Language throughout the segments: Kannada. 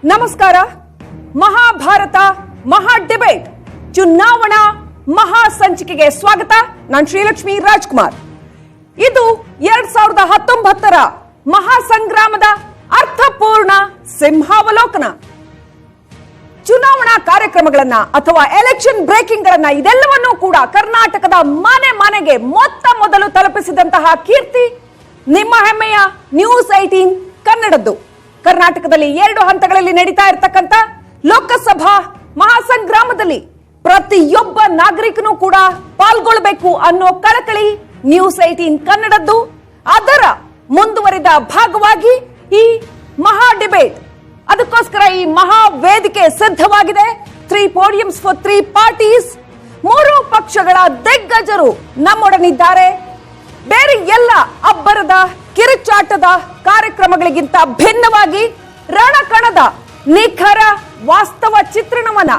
ನಮಸ್ಕಾರ. ಮಹಾಭಾರತ ಮಹಾ ಡಿಬೇಟ್ ಚುನಾವಣಾ ಮಹಾ ಸಂಚಿಕೆಗೆ ಸ್ವಾಗತ. ನಾನು ಶ್ರೀಲಕ್ಷ್ಮಿ ರಾಜ್ಕುಮಾರ್. ಇದು 2019ರ ಮಹಾ ಸಂಗ್ರಾಮದ ಅರ್ಥಪೂರ್ಣ ಸಿಂಹಾವಲೋಕನ. ಚುನಾವಣಾ ಕಾರ್ಯಕ್ರಮಗಳನ್ನ ಅಥವಾ ಎಲೆಕ್ಷನ್ ಬ್ರೇಕಿಂಗ್ ಗಳನ್ನ ಇದೆಲ್ಲವನ್ನೂ ಕೂಡ ಕರ್ನಾಟಕದ ಮನೆ ಮನೆಗೆ ಮೊದಲು ತಲುಪಿಸಿದಂತಹ ಕೀರ್ತಿ ನಿಮ್ಮ ಹೆಮ್ಮೆಯ ನ್ಯೂಸ್ 18 ಕನ್ನಡದ್ದು. ಕರ್ನಾಟಕದಲ್ಲಿ 2 ಹಂತಗಳಲ್ಲಿ ನಡೀತಾ ಇರತಕ್ಕಂತ ಲೋಕಸಭಾ ಮಹಾಸಂಗ್ರಾಮದಲ್ಲಿ ಪ್ರತಿಯೊಬ್ಬ ನಾಗರಿಕನೂ ಕೂಡ ಪಾಲ್ಗೊಳ್ಳಬೇಕು ಅನ್ನೋ ಕಳಕಳಿ ನ್ಯೂಸ್ 18 ಕನ್ನಡದ್ದು. ಅದರ ಮುಂದುವರಿದ ಭಾಗವಾಗಿ ಈ ಮಹಾ ಡಿಬೇಟ್, ಅದಕ್ಕೋಸ್ಕರ ಈ ಮಹಾ ವೇದಿಕೆ ಸಿದ್ಧವಾಗಿದೆ. 3 podiums for 3 parties. 3 ಪಕ್ಷಗಳ ದಿಗ್ಗಜರು ನಮ್ಮೊಡನಿದ್ದಾರೆ. ಬೇರೆ ಎಲ್ಲ ಅಬ್ಬರದ ಕಿರುಚಾಟದ ಕಾರ್ಯಕ್ರಮಗಳಿಗಿಂತ ಭಿನ್ನವಾಗಿ ರಣಕಣದ ನಿಖರ ವಾಸ್ತವ ಚಿತ್ರಣವನ್ನ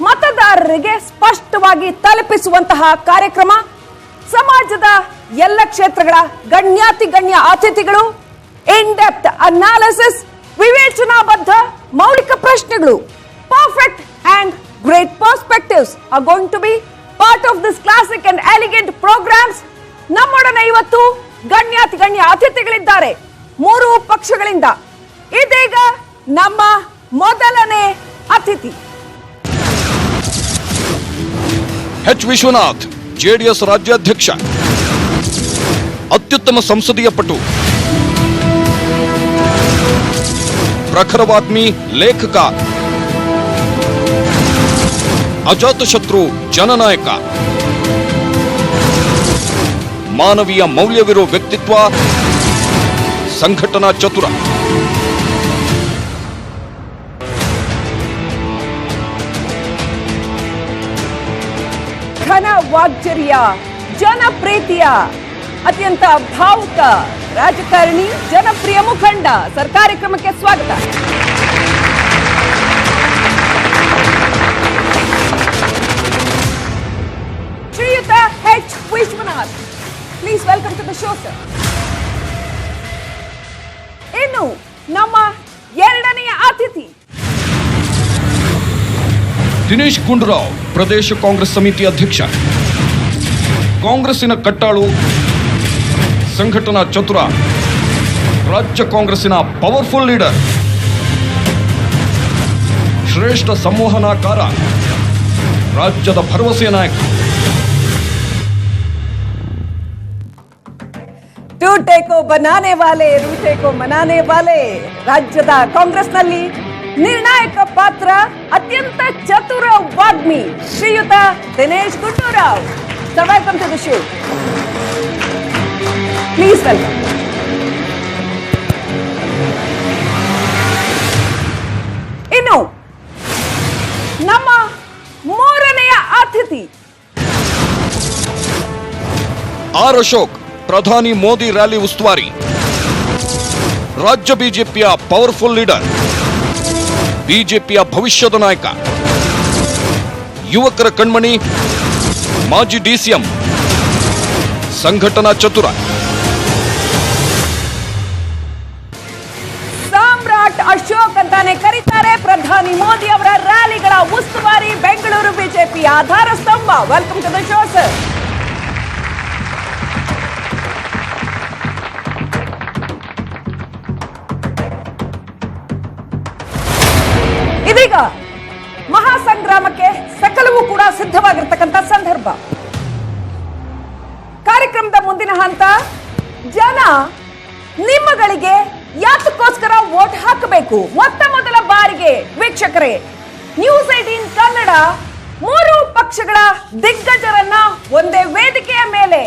ಮತದಾರರಿಗೆ ಸ್ಪಷ್ಟವಾಗಿ ತಲುಪಿಸುವಂತಹ ಕಾರ್ಯಕ್ರಮ. ಸಮಾಜದ ಎಲ್ಲ ಕ್ಷೇತ್ರಗಳ ಗಣ್ಯ ಅತಿಥಿಗಳು, ಇನ್ ಡೆಪ್ತ್ ಅನಾಲಿಸಿಸ್, ವಿವೇಚನಾಬದ್ಧ ಮೌಲಿಕ ಪ್ರಶ್ನೆಗಳು, perfect and great perspectives are going to be part of this classic and elegant programmes. ನಮ್ಮೊಡನೆ ಇವತ್ತು ಗಣ್ಯ ಅತಿಥಿಗಳಿದ್ದಾರೆ 3 ಪಕ್ಷಗಳಿಂದ. ಇದೀಗ ನಮ್ಮ ಮೊದಲನೇ ಅತಿಥಿ ಎಚ್ ವಿಶ್ವನಾಥ್, ಜೆಡಿಎಸ್ ರಾಜ್ಯಾಧ್ಯಕ್ಷ, ಅತ್ಯುತ್ತಮ ಸಂಸದೀಯ ಪಟು, ಪ್ರಖರವಾಗ್ಮಿ ಲೇಖಕ, ಅಜಾತಶತ್ರು ಜನನಾಯಕ, ಮಾನವೀಯ ಮೌಲ್ಯವಿರೋ ವ್ಯಕ್ತಿತ್ವ, ಸಂಘಟನಾ ಚತುರ. ಘನ ವಾಗ್ಚರ್ಯ, ಜನಪ್ರೀತಿಯ ಅತ್ಯಂತ ಭಾವುಕ ರಾಜಕಾರಣಿ, ಜನಪ್ರಿಯ ಮುಖಂಡ ಸರ್, ಕಾರ್ಯಕ್ರಮಕ್ಕೆ ಸ್ವಾಗತ. ಶ್ರೀಯುತ H Vishwanath, please welcome to the show sir. ಇನ್ನು ನಮ್ಮ ಎರಡನೆಯ ಅತಿಥಿ ದಿನೇಶ್ ಗುಂಡೂರಾವ್, ಪ್ರದೇಶ ಕಾಂಗ್ರೆಸ್ ಸಮಿತಿ ಅಧ್ಯಕ್ಷ, ಕಾಂಗ್ರೆಸ್ಸಿನ ಕಟ್ಟಾಳು, ಸಂಘಟನಾ ಚತುರ, ರಾಜ್ಯ ಕಾಂಗ್ರೆಸ್ಸಿನ ಪವರ್ಫುಲ್ ಲೀಡರ್, ಶ್ರೇಷ್ಠ ಸಂವಹನಾಕಾರ, ರಾಜ್ಯದ ಭರವಸೆಯ ನಾಯಕ. ಟೂಟೆ ಕೋ ಬನಾನೆ ವಾಲೆ, ರೂಟೆ ಕೋ ಮನಾನೆ ವಾಲೆ. ರಾಜ್ಯದ ಕಾಂಗ್ರೆಸ್ನಲ್ಲಿ ನಿರ್ಣಾಯಕ ಪಾತ್ರ, ಅತ್ಯಂತ ಚತುರ ವಾಗ್ಮಿ ಶ್ರೀಯುತ Dinesh Gundu Rao. Welcome to the show. Please welcome. ಇನ್ನು ನಮ್ಮ ಮೂರನೆಯ ಅತಿಥಿ ಆರ್ ಅಶೋಕ್, ಪ್ರಧಾನಿ ಮೋದಿ ರ್ಯಾಲಿ ಉಸ್ತುವಾರಿ, ರಾಜ್ಯ ಬಿಜೆಪಿಯ ಪವರ್ಫುಲ್ ಲೀಡರ್, ಬಿಜೆಪಿಯ ಭವಿಷ್ಯದ ನಾಯಕ, ಯುವಕರ ಕಣ್ಮಣಿ, ಮಾಜಿ ಡಿಸಿಎಂ, ಸಂಘಟನಾ ಚತುರ. ಸಾಮ್ರಾಟ್ ಅಶೋಕ್ ಅಂತಾನೆ ಕರೀತಾರೆ. ಪ್ರಧಾನಿ ಮೋದಿ ಅವರ ರ್ಯಾಲಿಗಳ ಉಸ್ತುವಾರಿ, ಬೆಂಗಳೂರು ಬಿಜೆಪಿ ಆಧಾರ ಸ್ತಂಭ. Welcome to the show sir. ಇದೀಗ ಮಹಾಸಂಗ್ರಾಮಕ್ಕೆ ಸಕಲವೂ ಕೂಡ ಸಿದ್ಧವಾಗಿರ್ತಕ್ಕಂಥ ಸಂದರ್ಭ. ಕಾರ್ಯಕ್ರಮದ ಮುಂದಿನ ಹಂತ, ಜನ ನಿಮ್ಮಗಳಿಗೆ ಯಾತಕ್ಕೋಸ್ಕರ ವೋಟ್ ಹಾಕಬೇಕು. ಮೊದಲ ಬಾರಿಗೆ ವೀಕ್ಷಕರೇ, ನ್ಯೂಸ್ 18 ಕನ್ನಡ 3 ಪಕ್ಷಗಳ ದಿಗ್ಗಜರನ್ನ ಒಂದೇ ವೇದಿಕೆಯ ಮೇಲೆ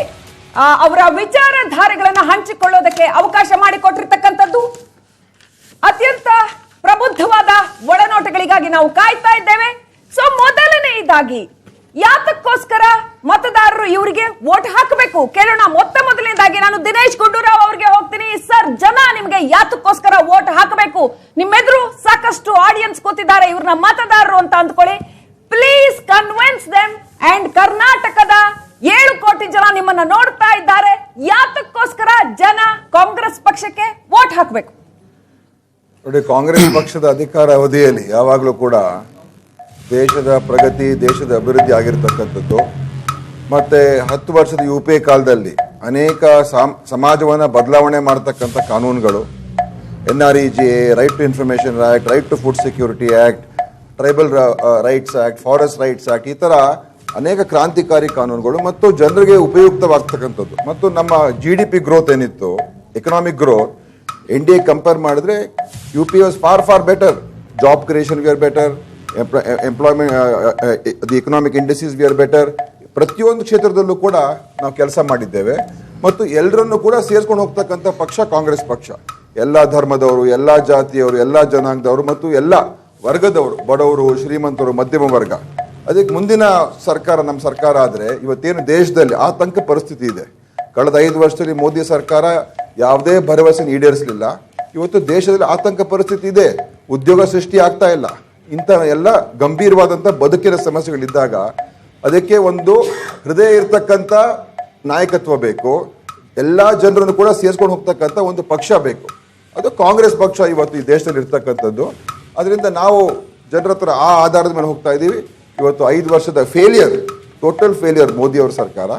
ಅವರ ವಿಚಾರಧಾರೆಗಳನ್ನ ಹಂಚಿಕೊಳ್ಳೋದಕ್ಕೆ ಅವಕಾಶ ಮಾಡಿಕೊಟ್ಟಿರ್ತಕ್ಕಂಥದ್ದು. ಅತ್ಯಂತ ಪ್ರಬುದ್ಧವಾದ ಒಳನೋಟಗಳಿಗಾಗಿ ನಾವು ಕಾಯ್ತಾ ಇದ್ದೇವೆ. ಸೊ ಮೊದಲನೆಯದಾಗಿ ಯಾತಕ್ಕೋಸ್ಕರ ಮತದಾರರು ಇವರಿಗೆ ವೋಟ್ ಹಾಕಬೇಕು ಕೇಳೋಣ. ಮೊದಲನೇದಾಗಿ ನಾನು ದಿನೇಶ್ ಗುಂಡೂರಾವ್ ಅವರಿಗೆ ಹೋಗ್ತೀನಿ. ಸರ್, ಜನ ನಿಮ್ಗೆ ಯಾತಕ್ಕೋಸ್ಕರ ವೋಟ್ ಹಾಕಬೇಕು? ನಿಮ್ಮೆದುರು ಸಾಕಷ್ಟು ಆಡಿಯನ್ಸ್ ಕೂತಿದ್ದಾರೆ, ಇವ್ರನ್ನ ಮತದಾರರು ಅಂತ ಅಂದ್ಕೊಳ್ಳಿ. Please convince them. ಅಂಡ್ ಕರ್ನಾಟಕದ 7 ಕೋಟಿ ಜನ ನಿಮ್ಮನ್ನ ನೋಡ್ತಾ ಇದ್ದಾರೆ. ಯಾತಕ್ಕೋಸ್ಕರ ಜನ ಕಾಂಗ್ರೆಸ್ ಪಕ್ಷಕ್ಕೆ ವೋಟ್ ಹಾಕಬೇಕು? ನೋಡಿ, ಕಾಂಗ್ರೆಸ್ ಪಕ್ಷದ ಅಧಿಕಾರ ಅವಧಿಯಲ್ಲಿ ಯಾವಾಗಲೂ ಕೂಡ ದೇಶದ ಪ್ರಗತಿ, ದೇಶದ ಅಭಿವೃದ್ಧಿ ಆಗಿರ್ತಕ್ಕಂಥದ್ದು. ಮತ್ತು 10 ವರ್ಷದ UPA ಕಾಲದಲ್ಲಿ ಅನೇಕ ಸಮಾಜವನ್ನು ಬದಲಾವಣೆ ಮಾಡ್ತಕ್ಕಂಥ ಕಾನೂನುಗಳು, NREGA, right to information act, right to food security act, tribal rights act, forest rights act, ಈ ಥರ ಅನೇಕ ಕ್ರಾಂತಿಕಾರಿ ಕಾನೂನುಗಳು ಮತ್ತು ಜನರಿಗೆ ಉಪಯುಕ್ತವಾಗ್ತಕ್ಕಂಥದ್ದು. ಮತ್ತು ನಮ್ಮ GDP ಗ್ರೋತ್ ಏನಿತ್ತು, ಎಕನಾಮಿಕ್ ಗ್ರೋತ್, NDA ಕಂಪೇರ್ ಮಾಡಿದ್ರೆ UPA was for better. Job creation we are better, employment, the economic industries we are better. ಪ್ರತಿಯೊಂದು ಕ್ಷೇತ್ರದಲ್ಲೂ ಕೂಡ ನಾವು ಕೆಲಸ ಮಾಡಿದ್ದೇವೆ. ಮತ್ತು ಎಲ್ಲರನ್ನು ಕೂಡ ಸೇರಿಸ್ಕೊಂಡು ಹೋಗ್ತಕ್ಕಂಥ ಪಕ್ಷ ಕಾಂಗ್ರೆಸ್ ಪಕ್ಷ. ಎಲ್ಲ ಧರ್ಮದವರು, ಎಲ್ಲ ಜಾತಿಯವರು, ಎಲ್ಲ ಜನಾಂಗದವರು ಮತ್ತು ಎಲ್ಲ ವರ್ಗದವರು, ಬಡವರು, ಶ್ರೀಮಂತರು, ಮಧ್ಯಮ ವರ್ಗ. ಅದಕ್ಕೆ ಮುಂದಿನ ಸರ್ಕಾರ, ನಮ್ಮ ಸರ್ಕಾರ ಆದರೆ ಇವತ್ತೇನು ದೇಶದಲ್ಲಿ ಆತಂಕ ಪರಿಸ್ಥಿತಿ ಇದೆ. ಕಳೆದ 5 ವರ್ಷದಲ್ಲಿ ಮೋದಿ ಸರ್ಕಾರ ಯಾವುದೇ ಭರವಸೆ ಈಡೇರಿಸಲಿಲ್ಲ. ಇವತ್ತು ದೇಶದಲ್ಲಿ ಆತಂಕ ಪರಿಸ್ಥಿತಿ ಇದೆ, ಉದ್ಯೋಗ ಸೃಷ್ಟಿ ಆಗ್ತಾ ಇಲ್ಲ. ಇಂಥ ಎಲ್ಲ ಗಂಭೀರವಾದಂಥ ಬದುಕಿನ ಸಮಸ್ಯೆಗಳಿದ್ದಾಗ ಅದಕ್ಕೆ ಒಂದು ಹೃದಯ ಇರ್ತಕ್ಕಂಥ ನಾಯಕತ್ವ ಬೇಕು. ಎಲ್ಲ ಜನರನ್ನು ಕೂಡ ಸೇರಿಸ್ಕೊಂಡು ಹೋಗ್ತಕ್ಕಂಥ ಒಂದು ಪಕ್ಷ ಬೇಕು. ಅದು ಕಾಂಗ್ರೆಸ್ ಪಕ್ಷ ಇವತ್ತು ಈ ದೇಶದಲ್ಲಿ ಇರ್ತಕ್ಕಂಥದ್ದು. ಅದರಿಂದ ನಾವು ಜನರ ಹತ್ರ ಆ ಆಧಾರದ ಮೇಲೆ ಹೋಗ್ತಾ ಇದ್ದೀವಿ. ಇವತ್ತು 5 ವರ್ಷದ ಟೋಟಲ್ ಫೇಲಿಯರ್ ಮೋದಿಯವರ ಸರ್ಕಾರ.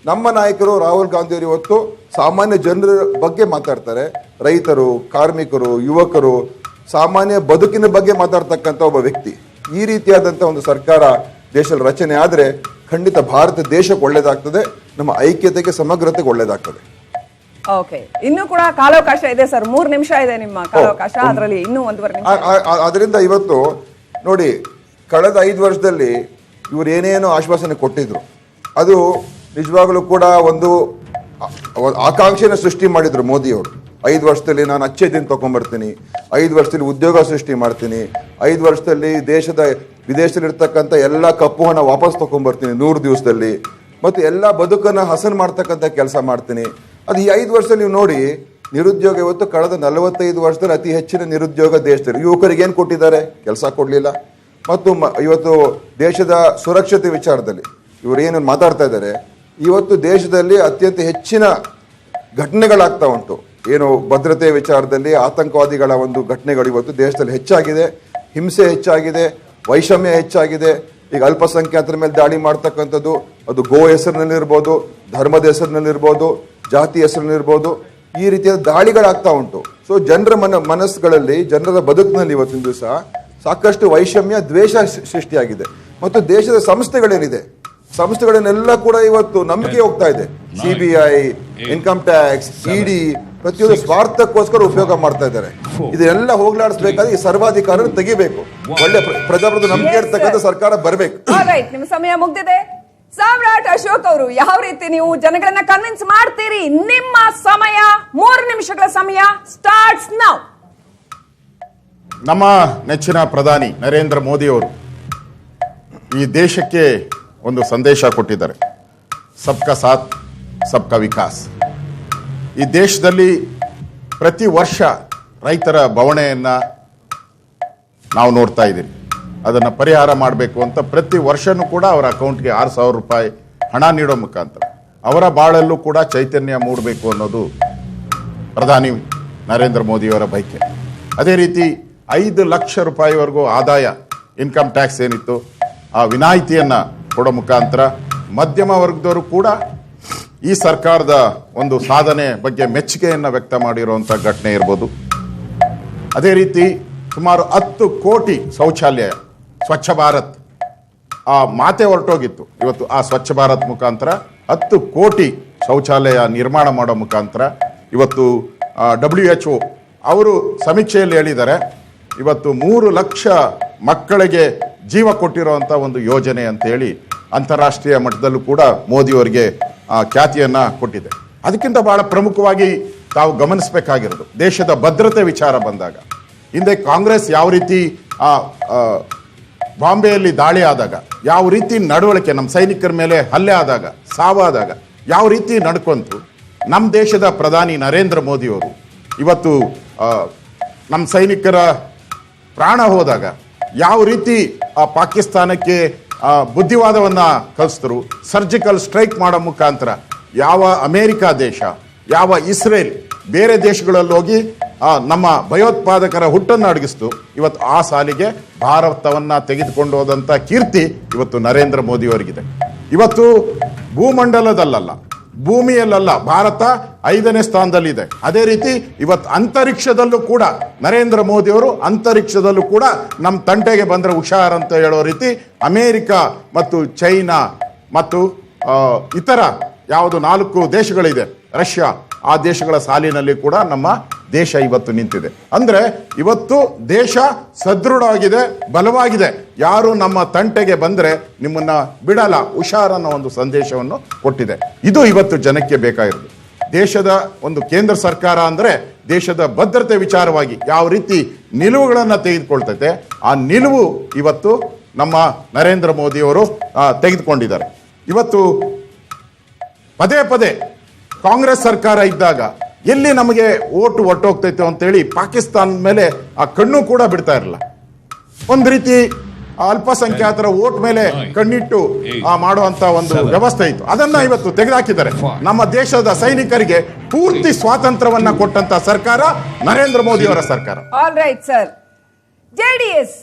ನಮ್ಮ ನಾಯಕರು ರಾಹುಲ್ ಗಾಂಧಿಯವರು ಇವತ್ತು ಸಾಮಾನ್ಯ ಜನರ ಬಗ್ಗೆ ಮಾತಾಡ್ತಾರೆ. ರೈತರು, ಕಾರ್ಮಿಕರು, ಯುವಕರು, ಸಾಮಾನ್ಯ ಬದುಕಿನ ಬಗ್ಗೆ ಮಾತಾಡ್ತಕ್ಕಂಥ ಒಬ್ಬ ವ್ಯಕ್ತಿ. ಈ ರೀತಿಯಾದಂಥ ಒಂದು ಸರ್ಕಾರ ದೇಶದಲ್ಲಿ ರಚನೆ ಆದರೆ ಖಂಡಿತ ಭಾರತ ದೇಶಕ್ಕೆ ಒಳ್ಳೇದಾಗ್ತದೆ, ನಮ್ಮ ಐಕ್ಯತೆಗೆ, ಸಮಗ್ರತೆಗೆ ಒಳ್ಳೇದಾಗ್ತದೆ. ಓಕೆ, ಇನ್ನೂ ಕೂಡ ಕಾಲಾವಕಾಶ ಇದೆ ಸರ್. 3 ನಿಮಿಷ ಇದೆ ನಿಮ್ಮ ಕಾಲಾವಕಾಶ, ಅದರಲ್ಲಿ ಇನ್ನೂ 1.5 ನಿಮಿಷ. ಅದರಿಂದ ಇವತ್ತು ನೋಡಿ, ಕಳೆದ 5 ವರ್ಷದಲ್ಲಿ ಇವರು ಏನೇನೋ ಆಶ್ವಾಸನೆ ಕೊಟ್ಟಿದ್ರು, ಅದು ನಿಜವಾಗಲೂ ಕೂಡ ಒಂದು ಆಕಾಂಕ್ಷೆನ ಸೃಷ್ಟಿ ಮಾಡಿದ್ರು ಮೋದಿಯವರು. 5 ವರ್ಷದಲ್ಲಿ ನಾನು ಅಚ್ಚೆ ದಿನ ತಗೊಂಡ್ಬರ್ತೀನಿ, 5 ವರ್ಷದಲ್ಲಿ ಉದ್ಯೋಗ ಸೃಷ್ಟಿ ಮಾಡ್ತೀನಿ, 5 ವರ್ಷದಲ್ಲಿ ವಿದೇಶದಲ್ಲಿರ್ತಕ್ಕಂಥ ಎಲ್ಲ ಕಪ್ಪು ಹಣ ವಾಪಸ್ ತಗೊಂಡ್ಬರ್ತೀನಿ 100 ದಿವಸದಲ್ಲಿ, ಮತ್ತು ಎಲ್ಲ ಬದುಕನ್ನು ಹಸನು ಮಾಡ್ತಕ್ಕಂಥ ಕೆಲಸ ಮಾಡ್ತೀನಿ. ಅದು ಈ 5 ವರ್ಷದಲ್ಲಿ ನೀವು ನೋಡಿ, ನಿರುದ್ಯೋಗ ಇವತ್ತು ಕಳೆದ 45 ವರ್ಷದಲ್ಲಿ ಅತಿ ಹೆಚ್ಚಿನ ನಿರುದ್ಯೋಗ ದೇಶದಲ್ಲಿ. ಯುವಕರಿಗೆ ಏನು ಕೊಟ್ಟಿದ್ದಾರೆ? ಕೆಲಸ ಕೊಡಲಿಲ್ಲ. ಮತ್ತು ಇವತ್ತು ದೇಶದ ಸುರಕ್ಷತೆ ವಿಚಾರದಲ್ಲಿ ಇವರು ಏನು ಮಾತಾಡ್ತಾ ಇದ್ದಾರೆ, ಇವತ್ತು ದೇಶದಲ್ಲಿ ಅತ್ಯಂತ ಹೆಚ್ಚಿನ ಘಟನೆಗಳಾಗ್ತಾ ಉಂಟು. ಏನು ಭದ್ರತೆ ವಿಚಾರದಲ್ಲಿ ಆತಂಕವಾದಿಗಳ ಒಂದು ಘಟನೆಗಳು ಇವತ್ತು ದೇಶದಲ್ಲಿ ಹೆಚ್ಚಾಗಿದೆ, ಹಿಂಸೆ ಹೆಚ್ಚಾಗಿದೆ, ವೈಷಮ್ಯ ಹೆಚ್ಚಾಗಿದೆ. ಈಗ ಅಲ್ಪಸಂಖ್ಯಾತರ ಮೇಲೆ ದಾಳಿ ಮಾಡ್ತಕ್ಕಂಥದ್ದು, ಅದು ಗೋ ಹೆಸರಿನಲ್ಲಿರ್ಬೋದು, ಧರ್ಮದ ಹೆಸರಿನಲ್ಲಿರ್ಬೋದು, ಜಾತಿ ಹೆಸರಿನಲ್ಲಿರ್ಬೋದು, ಈ ರೀತಿಯ ದಾಳಿಗಳಾಗ್ತಾ ಉಂಟು. ಸೊ ಜನರ ಮನಸ್ಸುಗಳಲ್ಲಿ, ಜನರ ಬದುಕಿನಲ್ಲಿ ಇವತ್ತಿನ ದಿವಸ ಸಾಕಷ್ಟು ವೈಷಮ್ಯ, ದ್ವೇಷ ಸೃಷ್ಟಿಯಾಗಿದೆ. ಮತ್ತು ದೇಶದ ಸಂಸ್ಥೆಗಳೇನಿದೆ, ಸಂಸ್ಥೆಗಳನ್ನೆಲ್ಲ ಕೂಡ ಇವತ್ತು ನಂಬಿಕೆ ಹೋಗ್ತಾ ಇದೆ. CBI, ಇನ್ಕಮ್ ಟ್ಯಾಕ್ಸ್, ED ಪ್ರತಿಯೊಂದು ಸ್ವಾರ್ಥಕ್ಕೋಸ್ಕರ ಉಪಯೋಗ ಮಾಡ್ತಾ ಇದ್ದಾರೆ. ಇದೆಲ್ಲ ಹೋಗ್ಲಾಡಿಸಬೇಕಾದ್ರೆ ಈ ಸರ್ವಾಧಿಕಾರ ತೆಗಿಬೇಕು. ಒಳ್ಳೆ ಪ್ರಜಾಪ್ರಭುತ್ವ ನಂಬಿಕೆ ಇರ್ತಕ್ಕಂಥ ಸರ್ಕಾರ ಬರಬೇಕು. ನಿಮ್ಮ ಸಮಯ ಮುಗ್ದಿದೆ. ಸಾಮ್ರಾಟ್ ಅಶೋಕ್ ಅವರು, ಯಾವ ರೀತಿ ನೀವು ಜನಗಳನ್ನ ಕನ್ವಿನ್ಸ್ ಮಾಡ್ತೀರಿ? ನಿಮ್ಮ ಸಮಯ 3 ನಿಮಿಷಗಳ ಸಮಯ ಸ್ಟಾರ್ಟ್ಸ್ ನೌ. ನಮ್ಮ ನೆಚ್ಚಿನ ಪ್ರಧಾನಿ ನರೇಂದ್ರ ಮೋದಿ ಅವರು ಈ ದೇಶಕ್ಕೆ ಒಂದು ಸಂದೇಶ ಕೊಟ್ಟಿದ್ದಾರೆ, ಸಬ್ಕಾ ಸಾಥ್ ಸಬ್ಕಾ ವಿಕಾಸ್. ಈ ದೇಶದಲ್ಲಿ ಪ್ರತಿ ವರ್ಷ ರೈತರ ಬವಣೆಯನ್ನು ನಾವು ನೋಡ್ತಾ ಇದ್ದೀವಿ. ಅದನ್ನು ಪರಿಹಾರ ಮಾಡಬೇಕು ಅಂತ ಪ್ರತಿ ವರ್ಷನೂ ಕೂಡ ಅವರ ಅಕೌಂಟ್ಗೆ 6,000 ರೂಪಾಯಿ ಹಣ ನೀಡೋ ಮುಖಾಂತರ ಅವರ ಬಾಳಲ್ಲೂ ಕೂಡ ಚೈತನ್ಯ ಮೂಡಬೇಕು ಅನ್ನೋದು ಪ್ರಧಾನಿ ನರೇಂದ್ರ ಮೋದಿಯವರ ಬಯಕೆ. ಅದೇ ರೀತಿ 5 ಲಕ್ಷ ರೂಪಾಯಿವರೆಗೂ ಆದಾಯ, ಇನ್ಕಮ್ ಟ್ಯಾಕ್ಸ್ ಏನಿತ್ತು ಆ ವಿನಾಯಿತಿಯನ್ನು ಕೊಡೋ ಮುಖಾಂತರ ಮಧ್ಯಮ ವರ್ಗದವರು ಕೂಡ ಈ ಸರ್ಕಾರದ ಒಂದು ಸಾಧನೆ ಬಗ್ಗೆ ಮೆಚ್ಚುಗೆಯನ್ನು ವ್ಯಕ್ತ ಮಾಡಿರುವಂಥ ಘಟನೆ ಇರ್ಬೋದು. ಅದೇ ರೀತಿ ಸುಮಾರು 10 ಕೋಟಿ ಶೌಚಾಲಯ, ಸ್ವಚ್ಛ ಭಾರತ್ ಆ ಮಾತೆ ಹೊರಟೋಗಿತ್ತು. ಇವತ್ತು ಆ ಸ್ವಚ್ಛ ಭಾರತ್ ಮುಖಾಂತರ 10 ಕೋಟಿ ಶೌಚಾಲಯ ನಿರ್ಮಾಣ ಮಾಡೋ ಮುಖಾಂತರ ಇವತ್ತು WHO ಅವರು ಸಮೀಕ್ಷೆಯಲ್ಲಿ ಹೇಳಿದ್ದಾರೆ, ಇವತ್ತು 3 ಲಕ್ಷ ಮಕ್ಕಳಿಗೆ ಜೀವ ಕೊಟ್ಟಿರುವಂಥ ಒಂದು ಯೋಜನೆ ಅಂತೇಳಿ ಅಂತಾರಾಷ್ಟ್ರೀಯ ಮಟ್ಟದಲ್ಲೂ ಕೂಡ ಮೋದಿಯವರಿಗೆ ಖ್ಯಾತಿಯನ್ನು ಕೊಟ್ಟಿದೆ. ಅದಕ್ಕಿಂತ ಬಹಳ ಪ್ರಮುಖವಾಗಿ ತಾವು ಗಮನಿಸಬೇಕಾಗಿರೋದು ದೇಶದ ಭದ್ರತೆ ವಿಚಾರ ಬಂದಾಗ, ಹಿಂದೆ ಕಾಂಗ್ರೆಸ್ ಯಾವ ರೀತಿ ಬಾಂಬೆಯಲ್ಲಿ ದಾಳಿ ಆದಾಗ ಯಾವ ರೀತಿ ನಡವಳಿಕೆ, ನಮ್ಮ ಸೈನಿಕರ ಮೇಲೆ ಹಲ್ಲೆ ಆದಾಗ, ಸಾವಾದಾಗ ಯಾವ ರೀತಿ ನಡ್ಕೊಂತು, ನಮ್ಮ ದೇಶದ ಪ್ರಧಾನಿ ನರೇಂದ್ರ ಮೋದಿಯವರು ಇವತ್ತು ನಮ್ಮ ಸೈನಿಕರ ಪ್ರಾಣ ಹೋದಾಗ ಯಾವ ರೀತಿ ಪಾಕಿಸ್ತಾನಕ್ಕೆ ಬುದ್ಧಿವಾದವನ್ನು ಕಲಿಸಿದ್ರು, ಸರ್ಜಿಕಲ್ ಸ್ಟ್ರೈಕ್ ಮಾಡೋ ಮುಖಾಂತರ ಯಾವ ಅಮೇರಿಕಾ ದೇಶ, ಯಾವ ಇಸ್ರೇಲ್ ಬೇರೆ ದೇಶಗಳಲ್ಲಿ ಹೋಗಿ ನಮ್ಮ ಭಯೋತ್ಪಾದಕರ ಹುಟ್ಟನ್ನು ಅಡಗಿಸ್ತು. ಇವತ್ತು ಆ ಸಾಲಿಗೆ ಭಾರತವನ್ನ ತೆಗೆದುಕೊಂಡು ಹೋದಂತ ಕೀರ್ತಿ ಇವತ್ತು ನರೇಂದ್ರ ಮೋದಿ ಅವರಿಗಿದೆ. ಇವತ್ತು ಭೂಮಂಡಲದಲ್ಲ, ಭೂಮಿಯಲ್ಲ ಭಾರತ 5ನೇ ಸ್ಥಾನದಲ್ಲಿದೆ. ಅದೇ ರೀತಿ ಇವತ್ತು ಅಂತರಿಕ್ಷದಲ್ಲೂ ಕೂಡ ನರೇಂದ್ರ ಮೋದಿ ಅವರು ಅಂತರಿಕ್ಷದಲ್ಲೂ ಕೂಡ ನಮ್ಮ ತಂಟೆಗೆ ಬಂದ್ರೆ ಹುಷಾರ್ ಅಂತ ಹೇಳೋ ರೀತಿ ಅಮೇರಿಕ ಮತ್ತು ಚೈನಾ ಮತ್ತು ಇತರ ಯಾವುದು 4 ದೇಶಗಳಿದೆ, ರಷ್ಯಾ, ಆ ದೇಶಗಳ ಸಾಲಿನಲ್ಲಿ ಕೂಡ ನಮ್ಮ ದೇಶ ಇವತ್ತು ನಿಂತಿದೆ. ಅಂದ್ರೆ ಇವತ್ತು ದೇಶ ಸದೃಢವಾಗಿದೆ, ಬಲವಾಗಿದೆ. ಯಾರು ನಮ್ಮ ತಂಟೆಗೆ ಬಂದ್ರೆ ನಿಮ್ಮನ್ನ ಬಿಡಲ್ಲ, ಹುಷಾರನ್ನೋ ಒಂದು ಸಂದೇಶವನ್ನು ಕೊಟ್ಟಿದೆ. ಇದು ಇವತ್ತು ಜನಕ್ಕೆ ಬೇಕಾಗಿರೋದು. ದೇಶದ ಒಂದು ಕೇಂದ್ರ ಸರ್ಕಾರ ಅಂದ್ರೆ ದೇಶದ ಭದ್ರತೆ ವಿಚಾರವಾಗಿ ಯಾವ ರೀತಿ ನಿಲುವುಗಳನ್ನು ತೆಗೆದುಕೊಳ್ತೈತೆ, ಆ ನಿಲುವು ಇವತ್ತು ನಮ್ಮ ನರೇಂದ್ರ ಮೋದಿ ಅವರು ತೆಗೆದುಕೊಂಡಿದ್ದಾರೆ. ಇವತ್ತು ಪದೇ ಪದೇ ಕಾಂಗ್ರೆಸ್ ಸರ್ಕಾರ ಇದ್ದಾಗ ಎಲ್ಲಿ ನಮಗೆ ಓಟು ಹೊರಟೋಗ್ತೈತೆ ಅಂತೇಳಿ ಪಾಕಿಸ್ತಾನದ ಮೇಲೆ ಆ ಕಣ್ಣು ಕೂಡ ಬಿಡ್ತಾ ಇರಲಿಲ್ಲ. ಒಂದು ರೀತಿ ಅಲ್ಪಸಂಖ್ಯಾತರ ಓಟ್ ಮೇಲೆ ಕಣ್ಣಿಟ್ಟು ಮಾಡುವಂತ ಒಂದು ವ್ಯವಸ್ಥೆ ಇತ್ತು. ಅದನ್ನ ಇವತ್ತು ತೆಗೆದುಹಾಕಿದ್ದಾರೆ. ನಮ್ಮ ದೇಶದ ಸೈನಿಕರಿಗೆ ಪೂರ್ತಿ ಸ್ವಾತಂತ್ರ್ಯವನ್ನ ಕೊಟ್ಟಂತ ಸರ್ಕಾರ ನರೇಂದ್ರ ಮೋದಿ ಅವರ ಸರ್ಕಾರ. ಆಲ್ ರೈಟ್ ಸರ್, ಜೆಡಿಎಸ್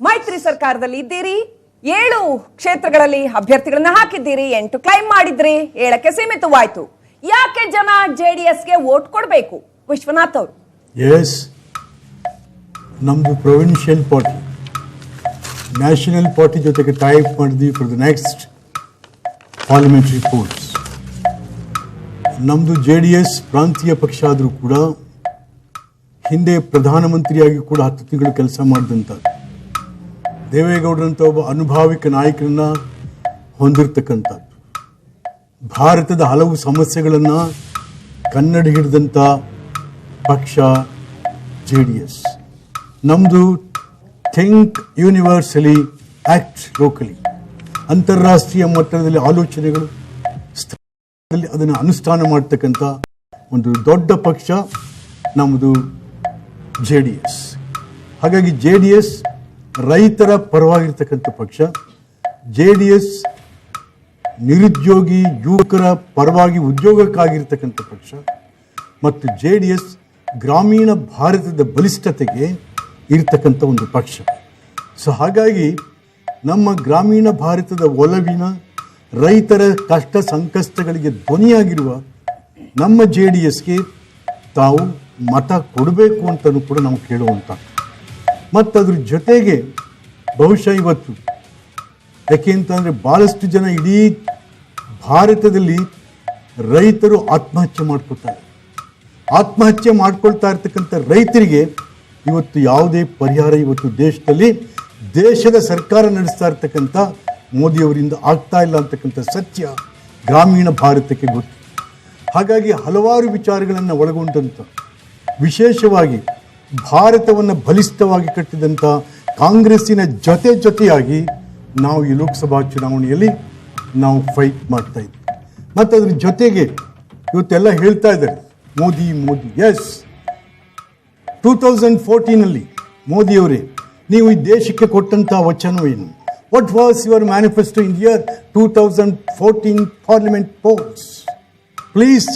ಮೈತ್ರಿ ಸರ್ಕಾರದಲ್ಲಿ ಇದ್ದೀರಿ, 7 ಕ್ಷೇತ್ರಗಳಲ್ಲಿ ಅಭ್ಯರ್ಥಿಗಳನ್ನ ಹಾಕಿದ್ದೀರಿ, 8 ಕ್ಲೈಮ್ ಮಾಡಿದ್ರಿ, 7ಕ್ಕೆ ಸೀಮಿತವಾಯ್ತು. ಯಾಕೆ ಜನ ಜೆಡಿಎಸ್ಗೆ ವೋಟ್ ಕೊಡಬೇಕು? ವಿಶ್ವನಾಥ್ ಅವರು. ಎಸ್, ನಮ್ದು ಪ್ರೊವಿನ್ಷಿಯಲ್ ಪಾರ್ಟಿ ನ್ಯಾಷನಲ್ ಪಾರ್ಟಿ ಜೊತೆಗೆ ಟೈಪ್ ಮಾಡಿದ್ವಿ for the next parliamentary poles. ನಮ್ಮದು JDS ಪ್ರಾಂತೀಯ ಪಕ್ಷ ಆದರೂ ಕೂಡ ಹಿಂದೆ ಪ್ರಧಾನಮಂತ್ರಿಯಾಗಿ ಕೂಡ 10 ತಿಂಗಳು ಕೆಲಸ ಮಾಡಿದಂಥ ದೇವೇಗೌಡರಂಥ ಒಬ್ಬ ಅನುಭಾವಿಕ ನಾಯಕರನ್ನ ಹೊಂದಿರತಕ್ಕಂಥದ್ದು, ಭಾರತದ ಹಲವು ಸಮಸ್ಯೆಗಳನ್ನು ಕನ್ನಡ ಹಿಡಿದಂಥ ಪಕ್ಷ JDS. ನಮ್ಮದು ಥಿಂಕ್ ಯೂನಿವರ್ಸಲಿ, ಆಕ್ಟ್ ಲೋಕಲಿ, ಅಂತಾರಾಷ್ಟ್ರೀಯ ಮಟ್ಟದಲ್ಲಿ ಆಲೋಚನೆಗಳು ಸ್ಥಳದಲ್ಲಿ ಅದನ್ನು ಅನುಷ್ಠಾನ ಮಾಡ್ತಕ್ಕಂಥ ಒಂದು ದೊಡ್ಡ ಪಕ್ಷ ನಮ್ಮದು JDS. ಹಾಗಾಗಿ JDS ರೈತರ ಪರವಾಗಿರ್ತಕ್ಕಂಥ ಪಕ್ಷ, JDS ನಿರುದ್ಯೋಗಿ ಯುವಕರ ಪರವಾಗಿ ಉದ್ಯೋಗಕ್ಕಾಗಿರ್ತಕ್ಕಂಥ ಪಕ್ಷ, ಮತ್ತು JDS ಗ್ರಾಮೀಣ ಭಾರತದ ಬಲಿಷ್ಠತೆಗೆ ಇರ್ತಕ್ಕಂಥ ಒಂದು ಪಕ್ಷ. ಸೊ ಹಾಗಾಗಿ ನಮ್ಮ ಗ್ರಾಮೀಣ ಭಾರತದ ಒಲವಿನ ರೈತರ ಕಷ್ಟ ಸಂಕಷ್ಟಗಳಿಗೆ ಧ್ವನಿಯಾಗಿರುವ ನಮ್ಮ JDSಗೆ ತಾವು ಮತ ಕೊಡಬೇಕು ಅಂತಲೂ ಕೂಡ ನಾವು ಕೇಳುವಂಥ. ಮತ್ತು ಅದ್ರ ಜೊತೆಗೆ ಬಹುಶಃ ಇವತ್ತು ಯಾಕೆ ಅಂತಂದರೆ ಭಾಳಷ್ಟು ಜನ ಇಡೀ ಭಾರತದಲ್ಲಿ ರೈತರು ಆತ್ಮಹತ್ಯೆ ಮಾಡ್ಕೊಳ್ತಾರೆ. ಆತ್ಮಹತ್ಯೆ ಮಾಡ್ಕೊಳ್ತಾ ಇರ್ತಕ್ಕಂಥ ರೈತರಿಗೆ ಇವತ್ತು ಯಾವುದೇ ಪರಿಹಾರ ಇವತ್ತು ದೇಶದಲ್ಲಿ ದೇಶದ ಸರ್ಕಾರ ನಡೆಸ್ತಾ ಇರ್ತಕ್ಕಂಥ ಮೋದಿಯವರಿಂದ ಆಗ್ತಾ ಇಲ್ಲ ಅಂತಕ್ಕಂಥ ಸತ್ಯ ಗ್ರಾಮೀಣ ಭಾರತಕ್ಕೆ ಗೊತ್ತು. ಹಾಗಾಗಿ ಹಲವಾರು ವಿಚಾರಗಳನ್ನು ಒಳಗೊಂಡಂಥ, ವಿಶೇಷವಾಗಿ ಭಾರತವನ್ನು ಬಲಿಷ್ಠವಾಗಿ ಕಟ್ಟಿದಂಥ ಕಾಂಗ್ರೆಸ್ಸಿನ ಜೊತೆಯಾಗಿ ನಾವು ಈ ಲೋಕಸಭಾ ಚುನಾವಣೆಯಲ್ಲಿ ನಾವು ಫೈಟ್ ಮಾಡ್ತಾ ಇದ್ವಿ. ಮತ್ತು ಅದ್ರ ಜೊತೆಗೆ ಇವತ್ತೆಲ್ಲ ಹೇಳ್ತಾ ಇದ್ದಾರೆ ಮೋದಿ. ಎಸ್, 2014 ಮೋದಿಯವರೇ ನೀವು ಈ ದೇಶಕ್ಕೆ ಕೊಟ್ಟಂಥ ವಚನವೇನು? What was your manifesto in year 2014 parliament polls? Please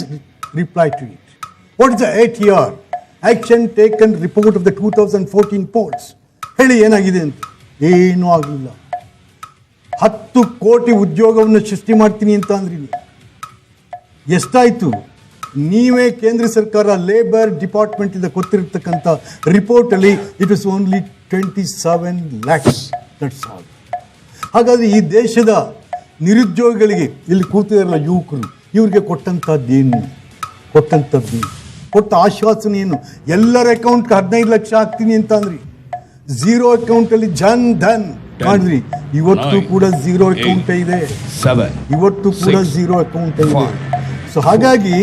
reply to it. What is the 8-year action taken report of the 2014 polls? ಹೇಳಿ ಏನಾಗಿದೆ ಅಂತ. ಏನೂ ಆಗಲಿಲ್ಲ. 10 ಕೋಟಿ ಉದ್ಯೋಗವನ್ನು ಸೃಷ್ಟಿ ಮಾಡ್ತೀನಿ ಅಂತ ಅಂದ್ರಿ. ಎಷ್ಟಾಯಿತು? ನೀವೇ ಕೇಂದ್ರ ಸರ್ಕಾರ ಲೇಬರ್ ಡಿಪಾರ್ಟ್ಮೆಂಟಿಂದ ಕೊಟ್ಟಿರ್ತಕ್ಕಂಥ ರಿಪೋರ್ಟಲ್ಲಿ it is only 27 lakhs. That's all. ಹಾಗಾದರೆ ಈ ದೇಶದ ನಿರುದ್ಯೋಗಿಗಳಿಗೆ ಇಲ್ಲಿ ಕೂತಿದಾರಲ್ಲ ಯುವಕರು, ಇವ್ರಿಗೆ ಕೊಟ್ಟಂಥದ್ದೇನು? ಕೊಟ್ಟ ಆಶ್ವಾಸನೆ ಏನು? ಎಲ್ಲರ ಅಕೌಂಟ್ಗೆ 15 ಲಕ್ಷ ಹಾಕ್ತೀನಿ ಅಂತ ಅಂದ್ರಿ. 0 ಅಕೌಂಟಲ್ಲಿ ಜನ್ ಧನ್ ಮಾಡಿದ್ರಿ. ಇವತ್ತು ಕೂಡ 0 ಅಕೌಂಟ್ ಇದೆ. ಇವತ್ತು ಕೂಡ 0 ಅಕೌಂಟ್ ಇದೆ. ಸೊ ಹಾಗಾಗಿ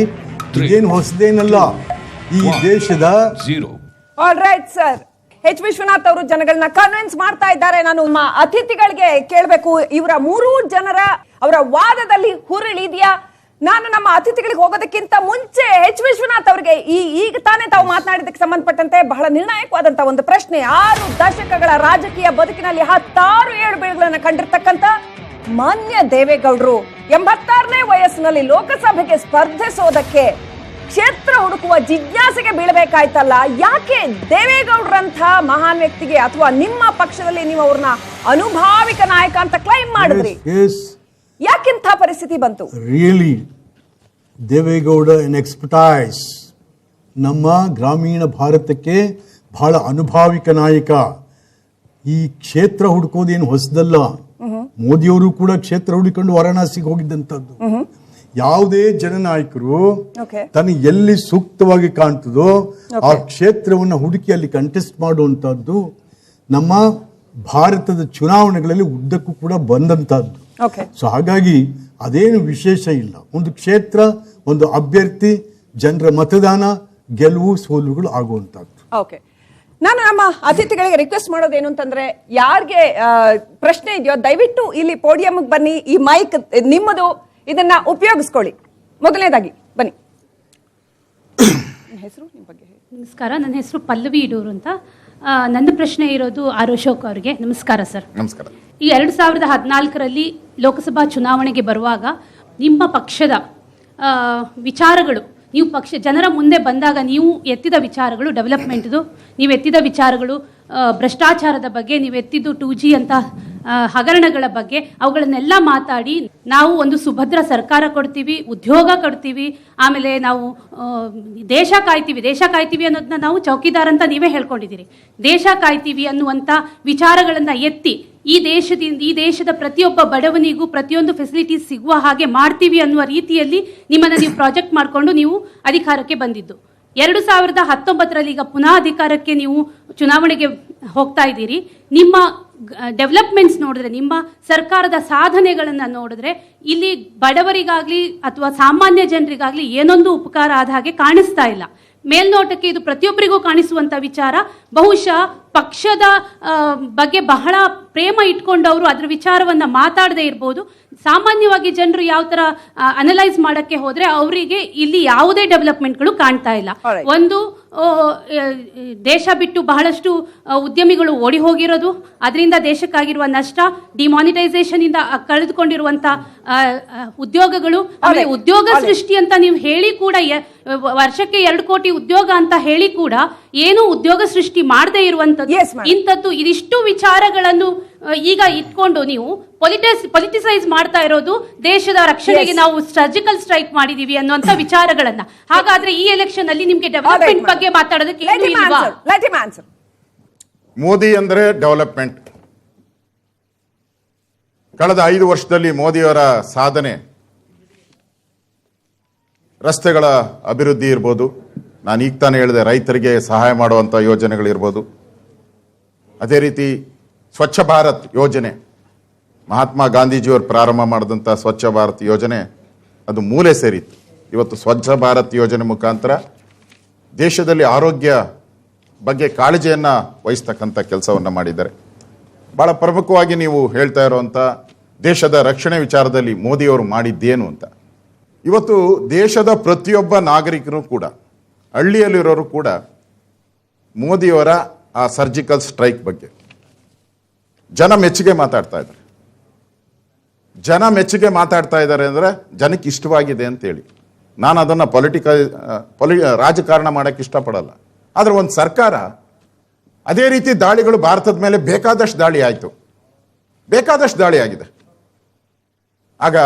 ಇದೇನು ಹೊಸದೇನಲ್ಲ ಈ ದೇಶದ. All right sir, H. Vishwanath ಅವರು ಜನಗಳನ್ನ ಕನ್ವಿನ್ಸ್ ಮಾಡ್ತಾ ಇದ್ದಾರೆ. ನಾನು ನಮ್ಮ ಅತಿಥಿಗಳಿಗೆ ಕೇಳಬೇಕು, ಇವರ 3 ಜನರ ಅವರ ವಾದದಲ್ಲಿ ಹುರುಳಿದೆಯಾ? ನಾನು ನಮ್ಮ ಅತಿಥಿಗಳಿಗೆ ಹೋಗೋದಕ್ಕಿಂತ ಮುಂಚೆ H. ವಿಶ್ವನಾಥ್ ಅವರಿಗೆ ಈಗ ತಾನೇ ತಾವು ಮಾತನಾಡಿದಕ್ಕೆ ಸಂಬಂಧಪಟ್ಟಂತೆ ಬಹಳ ನಿರ್ಣಾಯಕವಾದಂತಹ ಒಂದು ಪ್ರಶ್ನೆ. 6 ದಶಕಗಳ ರಾಜಕೀಯ ಬದುಕಿನಲ್ಲಿ 16 ಏಳುಬೀಳುಗಳನ್ನು ಕಂಡಿರ್ತಕ್ಕಂಥ ಮಾನ್ಯ ದೇವೇಗೌಡರು 86ನೇ ವಯಸ್ಸಿನಲ್ಲಿ ಲೋಕಸಭೆಗೆ ಸ್ಪರ್ಧಿಸೋದಕ್ಕೆ ಕ್ಷೇತ್ರ ಹುಡುಕುವ ಜಿಜ್ಞಾಸೆಗೆ ಬೀಳಬೇಕಾಯ್ತಲ್ಲ? ಯಾಕೆ ದೇವೇಗೌಡರಂಥ ಮಹಾನ್ ವ್ಯಕ್ತಿಗೆ ಅಥವಾ ನಿಮ್ಮ ಪಕ್ಷದಲ್ಲಿ ನೀವು ಅವ್ರನ್ನ ಅನುಭಾವಿಕ ನಾಯಕ ಅಂತ ಕ್ಲೈಮ್ ಮಾಡಿದ್ರಿ? ಯಾಕಿಂಥ ಪರಿಸ್ಥಿತಿ ಬಂತು? Really Deve Gowda an expertise. ನಮ್ಮ ಗ್ರಾಮೀಣ ಭಾರತಕ್ಕೆ ಬಹಳ ಅನುಭಾವಿಕ ನಾಯಕ. ಈ ಕ್ಷೇತ್ರ ಹುಡುಕೋದೇನು ಹೊಸದಲ್ಲ. ಮೋದಿಯವರು ಕೂಡ ಕ್ಷೇತ್ರ ಹುಡುಕೊಂಡು ವಾರಾಣಸಿಗೆ ಹೋಗಿದ್ದಂಥದ್ದು. ಯಾವುದೇ ಜನನಾಯಕರು ತನಗೆ ಎಲ್ಲಿ ಸೂಕ್ತವಾಗಿ ಕಾಣ್ತದೋ ಆ ಕ್ಷೇತ್ರವನ್ನು ಹುಡುಕಿ ಅಲ್ಲಿ ಕಂಟೆಸ್ಟ್ ಮಾಡುವಂತಹದ್ದು ನಮ್ಮ ಭಾರತದ ಚುನಾವಣೆಗಳಲ್ಲಿ ಉದ್ದಕ್ಕೂ ಕೂಡ ಬಂದಂತಹದ್ದು. ಸೊ ಹಾಗಾಗಿ ಅದೇನು ವಿಶೇಷ ಇಲ್ಲ. ಒಂದು ಕ್ಷೇತ್ರ, ಒಂದು ಅಭ್ಯರ್ಥಿ, ಜನರ ಮತದಾನ, ಗೆಲುವು ಸೋಲುಗಳು ಆಗುವಂತಹದ್ದು. ಓಕೆ, ನಾನು ನಮ್ಮ ಅತಿಥಿಗಳಿಗೆ ರಿಕ್ವೆಸ್ಟ್ ಮಾಡೋದೇನು ಅಂತಂದ್ರೆ, ಯಾರಿಗೆ ಪ್ರಶ್ನೆ ಇದೆಯೋ ದಯವಿಟ್ಟು ಇಲ್ಲಿ ಪೋಡಿಯಂಗೆ ಬನ್ನಿ. ಈ ಮೈಕ್ ನಿಮ್ಮದು, ಇದನ್ನ ಉಪಯೋಗಿಸ್ಕೊಳ್ಳಿ. ಮೊದಲನೇದಾಗಿ ಬನ್ನಿ. ಹೆಸರು, ನಿಮ್ಮ ಬಗ್ಗೆ. ನಮಸ್ಕಾರ, ನನ್ನ ಹೆಸರು ಪಲ್ಲವಿ ಇಡೂರು ಅಂತ. ನನ್ನ ಪ್ರಶ್ನೆ ಇರೋದು ಆರ್ ಅಶೋಕ್ ಅವರಿಗೆ. ನಮಸ್ಕಾರ ಸರ್. ನಮಸ್ಕಾರ. ಈ 2014ರಲ್ಲಿ ಲೋಕಸಭಾ ಚುನಾವಣೆಗೆ ಬರುವಾಗ ನಿಮ್ಮ ಪಕ್ಷದ ವಿಚಾರಗಳು, ನೀವು ಜನರ ಮುಂದೆ ಬಂದಾಗ ನೀವು ಎತ್ತಿದ ವಿಚಾರಗಳು ಡೆವಲಪ್ಮೆಂಟ್ದು, ನೀವು ಎತ್ತಿದ ವಿಚಾರಗಳು ಭ್ರಷ್ಟಾಚಾರದ ಬಗ್ಗೆ, ನೀವು ಎತ್ತಿದ್ದು 2G ಅಂತ ಹಗರಣಗಳ ಬಗ್ಗೆ, ಅವುಗಳನ್ನೆಲ್ಲ ಮಾತಾಡಿ ನಾವು ಒಂದು ಸುಭದ್ರ ಸರ್ಕಾರ ಕೊಡ್ತೀವಿ, ಉದ್ಯೋಗ ಕೊಡ್ತೀವಿ, ಆಮೇಲೆ ನಾವು ದೇಶ ಕಾಯ್ತೀವಿ ಅನ್ನೋದನ್ನ ನಾವು ಚೌಕಿದಾರ್ ಅಂತ ನೀವೇ ಹೇಳ್ಕೊಂಡಿದ್ದೀರಿ. ದೇಶ ಕಾಯ್ತೀವಿ ಅನ್ನುವಂಥ ವಿಚಾರಗಳನ್ನು ಎತ್ತಿ ಈ ದೇಶದ ಪ್ರತಿಯೊಬ್ಬ ಬಡವನಿಗೂ ಪ್ರತಿಯೊಂದು ಫೆಸಿಲಿಟೀಸ್ ಸಿಗುವ ಹಾಗೆ ಮಾಡ್ತೀವಿ ಅನ್ನುವ ರೀತಿಯಲ್ಲಿ ನಿಮ್ಮನ್ನು ನೀವು ಪ್ರಾಜೆಕ್ಟ್ ಮಾಡಿಕೊಂಡು ನೀವು ಅಧಿಕಾರಕ್ಕೆ ಬಂದಿದ್ದು. 2019ರಲ್ಲಿ ಈಗ ಪುನಃ ಅಧಿಕಾರಕ್ಕೆ ನೀವು ಚುನಾವಣೆಗೆ ಹೋಗ್ತಾ ಇದ್ದೀರಿ. ನಿಮ್ಮ ಡೆವಲಪ್ಮೆಂಟ್ಸ್ ನೋಡಿದ್ರೆ, ನಿಮ್ಮ ಸರ್ಕಾರದ ಸಾಧನೆಗಳನ್ನು ನೋಡಿದ್ರೆ ಇಲ್ಲಿ ಬಡವರಿಗಾಗ್ಲಿ ಅಥವಾ ಸಾಮಾನ್ಯ ಜನರಿಗಾಗ್ಲಿ ಏನೊಂದು ಉಪಕಾರ ಆದ ಹಾಗೆ ಕಾಣಿಸ್ತಾ ಇಲ್ಲ. ಮೇಲ್ನೋಟಕ್ಕೆ ಇದು ಪ್ರತಿಯೊಬ್ಬರಿಗೂ ಕಾಣಿಸುವಂತ ವಿಚಾರ. ಬಹುಶಃ ಪಕ್ಷದ ಬಗ್ಗೆ ಬಹಳ ಪ್ರೇಮ ಇಟ್ಕೊಂಡವರು ಅದರ ವಿಚಾರವನ್ನ ಮಾತಾಡದೇ ಇರ್ಬೋದು. ಸಾಮಾನ್ಯವಾಗಿ ಜನರು ಯಾವ ತರ ಅನಲೈಸ್ ಮಾಡಕ್ಕೆ ಹೋದ್ರೆ ಅವರಿಗೆ ಇಲ್ಲಿ ಯಾವುದೇ ಡೆವಲಪ್ಮೆಂಟ್ಗಳು ಕಾಣ್ತಾ ಇಲ್ಲ. ಒಂದು, ದೇಶ ಬಿಟ್ಟು ಬಹಳಷ್ಟು ಉದ್ಯಮಿಗಳು ಓಡಿ ಹೋಗಿರೋದು, ಅದರಿಂದ ದೇಶಕ್ಕಾಗಿರುವ ನಷ್ಟ, ಡಿಮಾನಿಟೈಸೇಷನ್ ಇಂದ ಕಳೆದುಕೊಂಡಿರುವಂತ ಉದ್ಯೋಗಗಳು, ಆಮೇಲೆ ಉದ್ಯೋಗ ಸೃಷ್ಟಿ ಅಂತ ನೀವು ಹೇಳಿ ಕೂಡ ವರ್ಷಕ್ಕೆ 2 ಕೋಟಿ ಉದ್ಯೋಗ ಅಂತ ಹೇಳಿ ಕೂಡ ಏನು ಉದ್ಯೋಗ ಸೃಷ್ಟಿ ಮಾಡದೇ ಇರುವಂತದ್ದು, ಇಂಥದ್ದು ಇದಿಷ್ಟು ವಿಚಾರಗಳನ್ನು ಈಗ ಇಟ್ಕೊಂಡು ನೀವು ಪೊಲಿಟಿಸೈಸ್ ಮಾಡ್ತಾ ಇರೋದು. ದೇಶದ ರಕ್ಷಣೆಗೆ ನಾವು ಸರ್ಜಿಕಲ್ ಸ್ಟ್ರೈಕ್ ಮಾಡಿದೀವಿ ಅನ್ನುವಂತ ವಿಚಾರಗಳನ್ನ. ಹಾಗಾದ್ರೆ ಈ ಎಲೆಕ್ಷನ್ ಅಲ್ಲಿ ನಿಮ್ಗೆ ಡೆವಲಪ್ಮೆಂಟ್ ಬಗ್ಗೆ ಮಾತಾಡೋದಕ್ಕೆ ಮೋದಿ ಅಂದ್ರೆ ಡೆವಲಪ್ಮೆಂಟ್. ಕಳೆದ 5 ವರ್ಷದಲ್ಲಿ ಮೋದಿಯವರ ಸಾಧನೆ, ರಸ್ತೆಗಳ ಅಭಿವೃದ್ಧಿ ಇರ್ಬೋದು, ನಾನು ಈಗ ತಾನೇ ಹೇಳಿದೆ ರೈತರಿಗೆ ಸಹಾಯ ಮಾಡುವಂಥ ಯೋಜನೆಗಳಿರ್ಬೋದು, ಅದೇ ರೀತಿ ಸ್ವಚ್ಛ ಭಾರತ್ ಯೋಜನೆ, ಮಹಾತ್ಮ ಗಾಂಧೀಜಿಯವರು ಪ್ರಾರಂಭ ಮಾಡಿದಂಥ ಸ್ವಚ್ಛ ಭಾರತ್ ಯೋಜನೆ ಅದು ಮೂಲೆ ಸೇರಿತ್ತು. ಇವತ್ತು ಸ್ವಚ್ಛ ಭಾರತ್ ಯೋಜನೆ ಮುಖಾಂತರ ದೇಶದಲ್ಲಿ ಆರೋಗ್ಯ ಬಗ್ಗೆ ಕಾಳಜಿಯನ್ನು ವಹಿಸ್ತಕ್ಕಂಥ ಕೆಲಸವನ್ನು ಮಾಡಿದ್ದಾರೆ. ಭಾಳ ಪ್ರಮುಖವಾಗಿ ನೀವು ಹೇಳ್ತಾ ಇರುವಂಥ ದೇಶದ ರಕ್ಷಣೆ ವಿಚಾರದಲ್ಲಿ ಮೋದಿಯವರು ಮಾಡಿದ್ದೇನು ಅಂತ. ಇವತ್ತು ದೇಶದ ಪ್ರತಿಯೊಬ್ಬ ನಾಗರಿಕರು ಕೂಡ, ಹಳ್ಳಿಯಲ್ಲಿರೋರು ಕೂಡ ಮೋದಿಯವರ ಆ ಸರ್ಜಿಕಲ್ ಸ್ಟ್ರೈಕ್ ಬಗ್ಗೆ ಜನ ಮೆಚ್ಚುಗೆ ಮಾತಾಡ್ತಾ ಇದ್ದಾರೆ ಅಂದರೆ ಜನಕ್ಕೆ ಇಷ್ಟವಾಗಿದೆ ಅಂತೇಳಿ. ನಾನು ಅದನ್ನು ರಾಜಕಾರಣ ಮಾಡೋಕ್ಕೆ ಇಷ್ಟಪಡಲ್ಲ. ಆದರೆ ಒಂದು ಸರ್ಕಾರ ಅದೇ ರೀತಿ ದಾಳಿಗಳು ಭಾರತದ ಮೇಲೆ ಬೇಕಾದಷ್ಟು ದಾಳಿ ಆಗಿದೆ. ಆಗ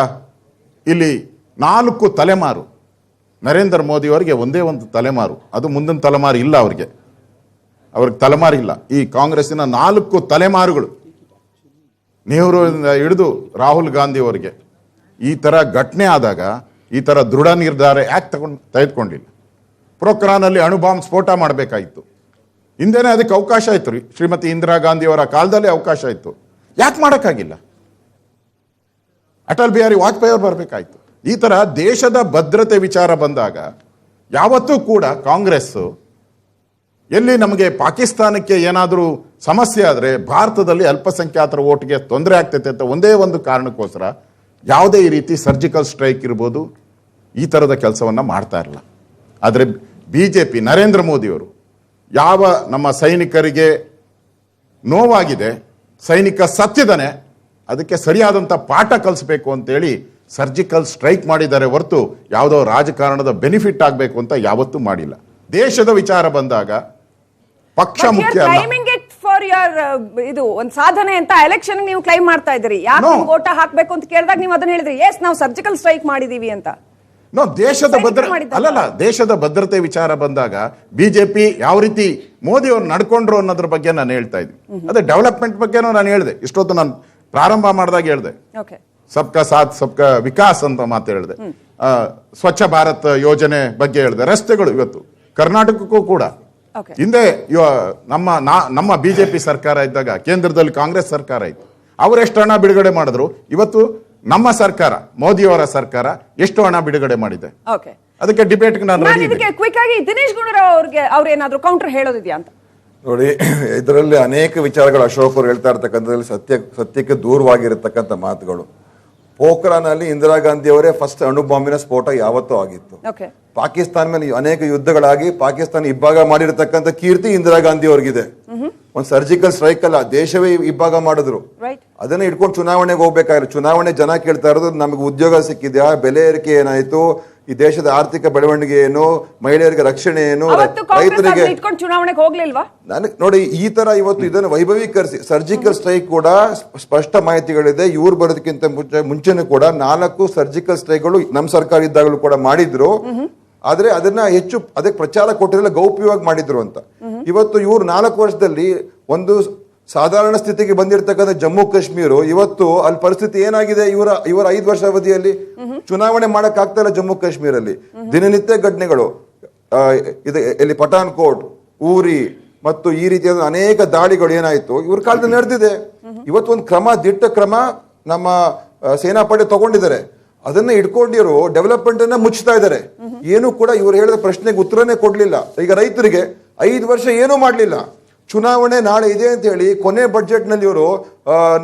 ಇಲ್ಲಿ 4 ತಲೆಮಾರು, ನರೇಂದ್ರ ಮೋದಿಯವರಿಗೆ ಒಂದೇ ಒಂದು ತಲೆಮಾರು, ಅದು ಮುಂದಿನ ತಲೆಮಾರು ಇಲ್ಲ, ಅವ್ರಿಗೆ ತಲೆಮಾರಿಲ್ಲ. ಈ ಕಾಂಗ್ರೆಸ್ಸಿನ 4 ತಲೆಮಾರುಗಳು, ನೆಹರುವಿಂದ ಹಿಡಿದು ರಾಹುಲ್ ಗಾಂಧಿ ಅವರಿಗೆ ಈ ಥರ ಘಟನೆ ಆದಾಗ ಈ ಥರ ದೃಢ ನಿರ್ಧಾರ ಯಾಕೆ ತೆಗೆದುಕೊಂಡಿಲ್ಲ? ಪೋಖ್ರಾನಲ್ಲಿ ಅಣುಬಾಂಬ್ ಸ್ಫೋಟ ಮಾಡಬೇಕಾಯಿತು, ಹಿಂದೆನೇ ಅದಕ್ಕೆ ಅವಕಾಶ ಇತ್ತು ರೀ. ಶ್ರೀಮತಿ ಇಂದಿರಾ ಗಾಂಧಿ ಅವರ ಕಾಲದಲ್ಲೇ ಅವಕಾಶ ಇತ್ತು, ಯಾಕೆ ಮಾಡೋಕ್ಕಾಗಿಲ್ಲ? ಅಟಲ್ ಬಿಹಾರಿ ವಾಜಪೇಯಿ ಅವರು ಬರಬೇಕಾಯ್ತು. ಈ ಥರ ದೇಶದ ಭದ್ರತೆ ವಿಚಾರ ಬಂದಾಗ ಯಾವತ್ತೂ ಕೂಡ ಕಾಂಗ್ರೆಸ್ಸು ಎಲ್ಲಿ ನಮಗೆ ಪಾಕಿಸ್ತಾನಕ್ಕೆ ಏನಾದರೂ ಸಮಸ್ಯೆ ಆದರೆ ಭಾರತದಲ್ಲಿ ಅಲ್ಪಸಂಖ್ಯಾತರ ಓಟ್ಗೆ ತೊಂದರೆ ಆಗ್ತೈತೆ ಅಂತ ಒಂದೇ ಒಂದು ಕಾರಣಕ್ಕೋಸ್ಕರ ಯಾವುದೇ ಈ ರೀತಿ ಸರ್ಜಿಕಲ್ ಸ್ಟ್ರೈಕ್ ಇರ್ಬೋದು, ಈ ಥರದ ಕೆಲಸವನ್ನು ಮಾಡ್ತಾ ಇರಲ್ಲ. ಆದರೆ BJP ನರೇಂದ್ರ ಮೋದಿಯವರು ಯಾವ ನಮ್ಮ ಸೈನಿಕರಿಗೆ ನೋವಾಗಿದೆ, ಸೈನಿಕ ಸತ್ತಿದ್ದಾನೆ, ಅದಕ್ಕೆ ಸರಿಯಾದಂಥ ಪಾಠ ಕಲಿಸ್ಬೇಕು ಅಂತೇಳಿ ಸರ್ಜಿಕಲ್ ಸ್ಟ್ರೈಕ್ ಮಾಡಿದ್ದಾರೆ ಹೊರತು ಯಾವುದೋ ರಾಜಕಾರಣದ ಬೆನಿಫಿಟ್ ಆಗಬೇಕು ಅಂತ ಯಾವತ್ತೂ ಮಾಡಿಲ್ಲ. ದೇಶದ ವಿಚಾರ ಬಂದಾಗ ಪಕ್ಷ ಮುಖ್ಯ ಅಲ್ಲ. ಕ್ಲೈಮಿಂಗ್ ಇಟ್ ಫಾರ್ ಯುವರ್ ಇದು ಒಂದು ಸಾಧನೆ ಅಂತ ಎಲೆಕ್ಷನ್ ನೀವು ಕ್ಲೈಮ್ ಮಾಡ್ತಾ ಇದ್ದೀರಿ. ಯಾಕೆ ನಿಮ್ಗೆ ಓಟ ಹಾಕ್ಬೇಕು ಅಂತ ಕೇಳಿದಾಗ ನೀವು ಅದನ್ನ ಹೇಳಿದ್ರಿ, ಎಸ್ ನಾವು ಸರ್ಜಿಕಲ್ ಸ್ಟ್ರೈಕ್ ಮಾಡಿದೀವಿ ಅಂತ. ದೇಶದ ಅಲ್ಲಲ್ಲ, ದೇಶದ ಭದ್ರತೆ ವಿಚಾರ ಬಂದಾಗ ಬಿಜೆಪಿ ಯಾವ ರೀತಿ ಮೋದಿ ಅವ್ರು ನಡ್ಕೊಂಡ್ರು ಅನ್ನೋದ್ರ ಬಗ್ಗೆ ನಾನು ಹೇಳ್ತಾ ಇದ್ದೀನಿ. ಅದೇ ಡೆವಲಪ್ಮೆಂಟ್ ಬಗ್ಗೆನೂ ನಾನು ಹೇಳಿದೆ, ಇಷ್ಟೊತ್ತು ನಾನು ಪ್ರಾರಂಭ ಮಾಡಿದಾಗ ಹೇಳಿದೆ, ಸಬ್ಕಾ ಸಾಥ್ ಸಬ್ಕಾ ವಿಕಾಸ್ ಅಂತ ಮಾತು ಹೇಳಿದೆ. ಸ್ವಚ್ಛ ಭಾರತ್ ಯೋಜನೆ ಬಗ್ಗೆ ಹೇಳಿದೆ. ರಸ್ತೆಗಳು ಇವತ್ತು ಕರ್ನಾಟಕಕ್ಕೂ ಕೂಡ ಹಿಂದೆ ನಮ್ಮ ಬಿಜೆಪಿ ಸರ್ಕಾರ ಇದ್ದಾಗ ಕೇಂದ್ರದಲ್ಲಿ ಕಾಂಗ್ರೆಸ್ ಸರ್ಕಾರ ಇತ್ತು, ಅವರೆಷ್ಟು ಹಣ ಬಿಡುಗಡೆ ಮಾಡಿದ್ರು. ಇವತ್ತು ನಮ್ಮ ಸರ್ಕಾರ, ಮೋದಿಯವರ ಸರ್ಕಾರ ಎಷ್ಟು ಹಣ ಬಿಡುಗಡೆ ಮಾಡಿದೆ, ಅದಕ್ಕೆ ಡಿಬೇಟ್ ನಾನು ಕ್ವಿಕ್ ಆಗಿ ದಿನೇಶ್ ಗುಂಡೂರಾವ್ ಅವ್ರಿಗೆ ಏನಾದ್ರು ಕೌಂಟರ್ ಹೇಳೋದಿದೆಯಾ ಅಂತ ನೋಡಿ. ಇದರಲ್ಲಿ ಅನೇಕ ವಿಚಾರಗಳು ಅಶೋಕ್ ಅವರು ಹೇಳ್ತಾ ಇರ್ತಕ್ಕಂಥದ್ರಲ್ಲಿ ಸತ್ಯಕ್ಕೆ ದೂರವಾಗಿರತಕ್ಕಂಥ ಮಾತುಗಳು. ಪೋಖ್ರಾನಲ್ಲಿ ಇಂದಿರಾ ಗಾಂಧಿ ಅವರೇ ಫಸ್ಟ್ ಅಣುಬಾಂಬಿನ ಸ್ಫೋಟ ಯಾವತ್ತೂ ಆಗಿತ್ತು. ಪಾಕಿಸ್ತಾನ ಮೇಲೆ ಅನೇಕ ಯುದ್ಧಗಳಾಗಿ ಪಾಕಿಸ್ತಾನ ಇಬ್ಬಾಗ ಮಾಡಿರತಕ್ಕಂಥ ಕೀರ್ತಿ ಇಂದಿರಾ ಗಾಂಧಿ ಅವ್ರಿಗಿದೆ. ಒಂದು ಸರ್ಜಿಕಲ್ ಸ್ಟ್ರೈಕ್ ಅಲ್ಲ, ದೇಶವೇ ಇಬ್ಬಾಗ ಮಾಡಿದ್ರು. ಅದನ್ನ ಇಟ್ಕೊಂಡು ಚುನಾವಣೆಗೆ ಹೋಗ್ಬೇಕಾಗಿಲ್ಲ. ಚುನಾವಣೆ ಜನ ಕೇಳ್ತಾ ಇರೋದು ನಮಗೆ ಉದ್ಯೋಗ ಸಿಕ್ಕಿದ್ಯಾ, ಬೆಲೆ ಏರಿಕೆ ಏನಾಯ್ತು, ಈ ದೇಶದ ಆರ್ಥಿಕ ಬೆಳವಣಿಗೆ ಏನು, ಮಹಿಳೆಯರಿಗೆ ರಕ್ಷಣೆ ಏನು, ರೈತರಿಗೆ ಚುನಾವಣೆಗೆ ಹೋಗ್ಲಿಲ್ವಾ? ನನಗೆ ನೋಡಿ, ಈ ತರ ಇವತ್ತು ಇದನ್ನು ವೈಭವೀಕರಿಸಿ ಸರ್ಜಿಕಲ್ ಸ್ಟ್ರೈಕ್ ಕೂಡ ಸ್ಪಷ್ಟ ಮಾಹಿತಿಗಳಿದೆ. ಇವ್ರು ಬರೋದಕ್ಕಿಂತ ಮುಂಚೆನೂ ಕೂಡ 4 ಸರ್ಜಿಕಲ್ ಸ್ಟ್ರೈಕ್ಗಳು ನಮ್ಮ ಸರ್ಕಾರ ಇದ್ದಾಗಲೂ ಕೂಡ ಮಾಡಿದ್ರು. ಆದ್ರೆ ಅದನ್ನ ಹೆಚ್ಚು ಅದಕ್ಕೆ ಪ್ರಚಾರ ಕೊಟ್ಟಿರಲಿಲ್ಲ, ಗೌಪ್ಯವಾಗಿ ಮಾಡಿದ್ರು ಅಂತ. ಇವತ್ತು ಇವ್ರು 4 ವರ್ಷದಲ್ಲಿ ಒಂದು ಸಾಧಾರಣ ಸ್ಥಿತಿಗೆ ಬಂದಿರತಕ್ಕಂಥ ಜಮ್ಮು ಕಾಶ್ಮೀರ ಇವತ್ತು ಅಲ್ಲಿ ಪರಿಸ್ಥಿತಿ ಏನಾಗಿದೆ, ಇವರ 5 ವರ್ಷ ಅವಧಿಯಲ್ಲಿ ಚುನಾವಣೆ ಮಾಡಕ್ ಆಗ್ತಾ ಇಲ್ಲ. ಜಮ್ಮು ಕಾಶ್ಮೀರಲ್ಲಿ ದಿನನಿತ್ಯ ಘಟನೆಗಳು, ಇಲ್ಲಿ ಪಠಾನ್ಕೋಟ್, ಊರಿ ಮತ್ತು ಈ ರೀತಿಯಾದ ಅನೇಕ ದಾಳಿಗಳು ಏನಾಯ್ತು ಇವ್ರ ಕಾಲದಲ್ಲಿ ನಡೆದಿದೆ. ಇವತ್ತು ಒಂದು ದಿಟ್ಟ ಕ್ರಮ ನಮ್ಮ ಸೇನಾಪಡೆ ತಗೊಂಡಿದ್ದಾರೆ. ಅದನ್ನ ಇಟ್ಕೊಂಡಿರೋ ಡೆವಲಪ್ಮೆಂಟ್ ಅನ್ನ ಮುಚ್ಚುತ್ತಾ ಇದ್ದಾರೆ. ಏನು ಕೂಡ ಇವ್ರು ಹೇಳಿದ ಪ್ರಶ್ನೆಗೆ ಉತ್ತರನೇ ಕೊಡ್ಲಿಲ್ಲ. ಈಗ ರೈತರಿಗೆ 5 ವರ್ಷ ಏನೂ ಮಾಡ್ಲಿಲ್ಲ. ಚುನಾವಣೆ ನಾಳೆ ಇದೆ ಅಂತ ಹೇಳಿ ಕೊನೆ ಬಜೆಟ್ ನಲ್ಲಿ ಇವರು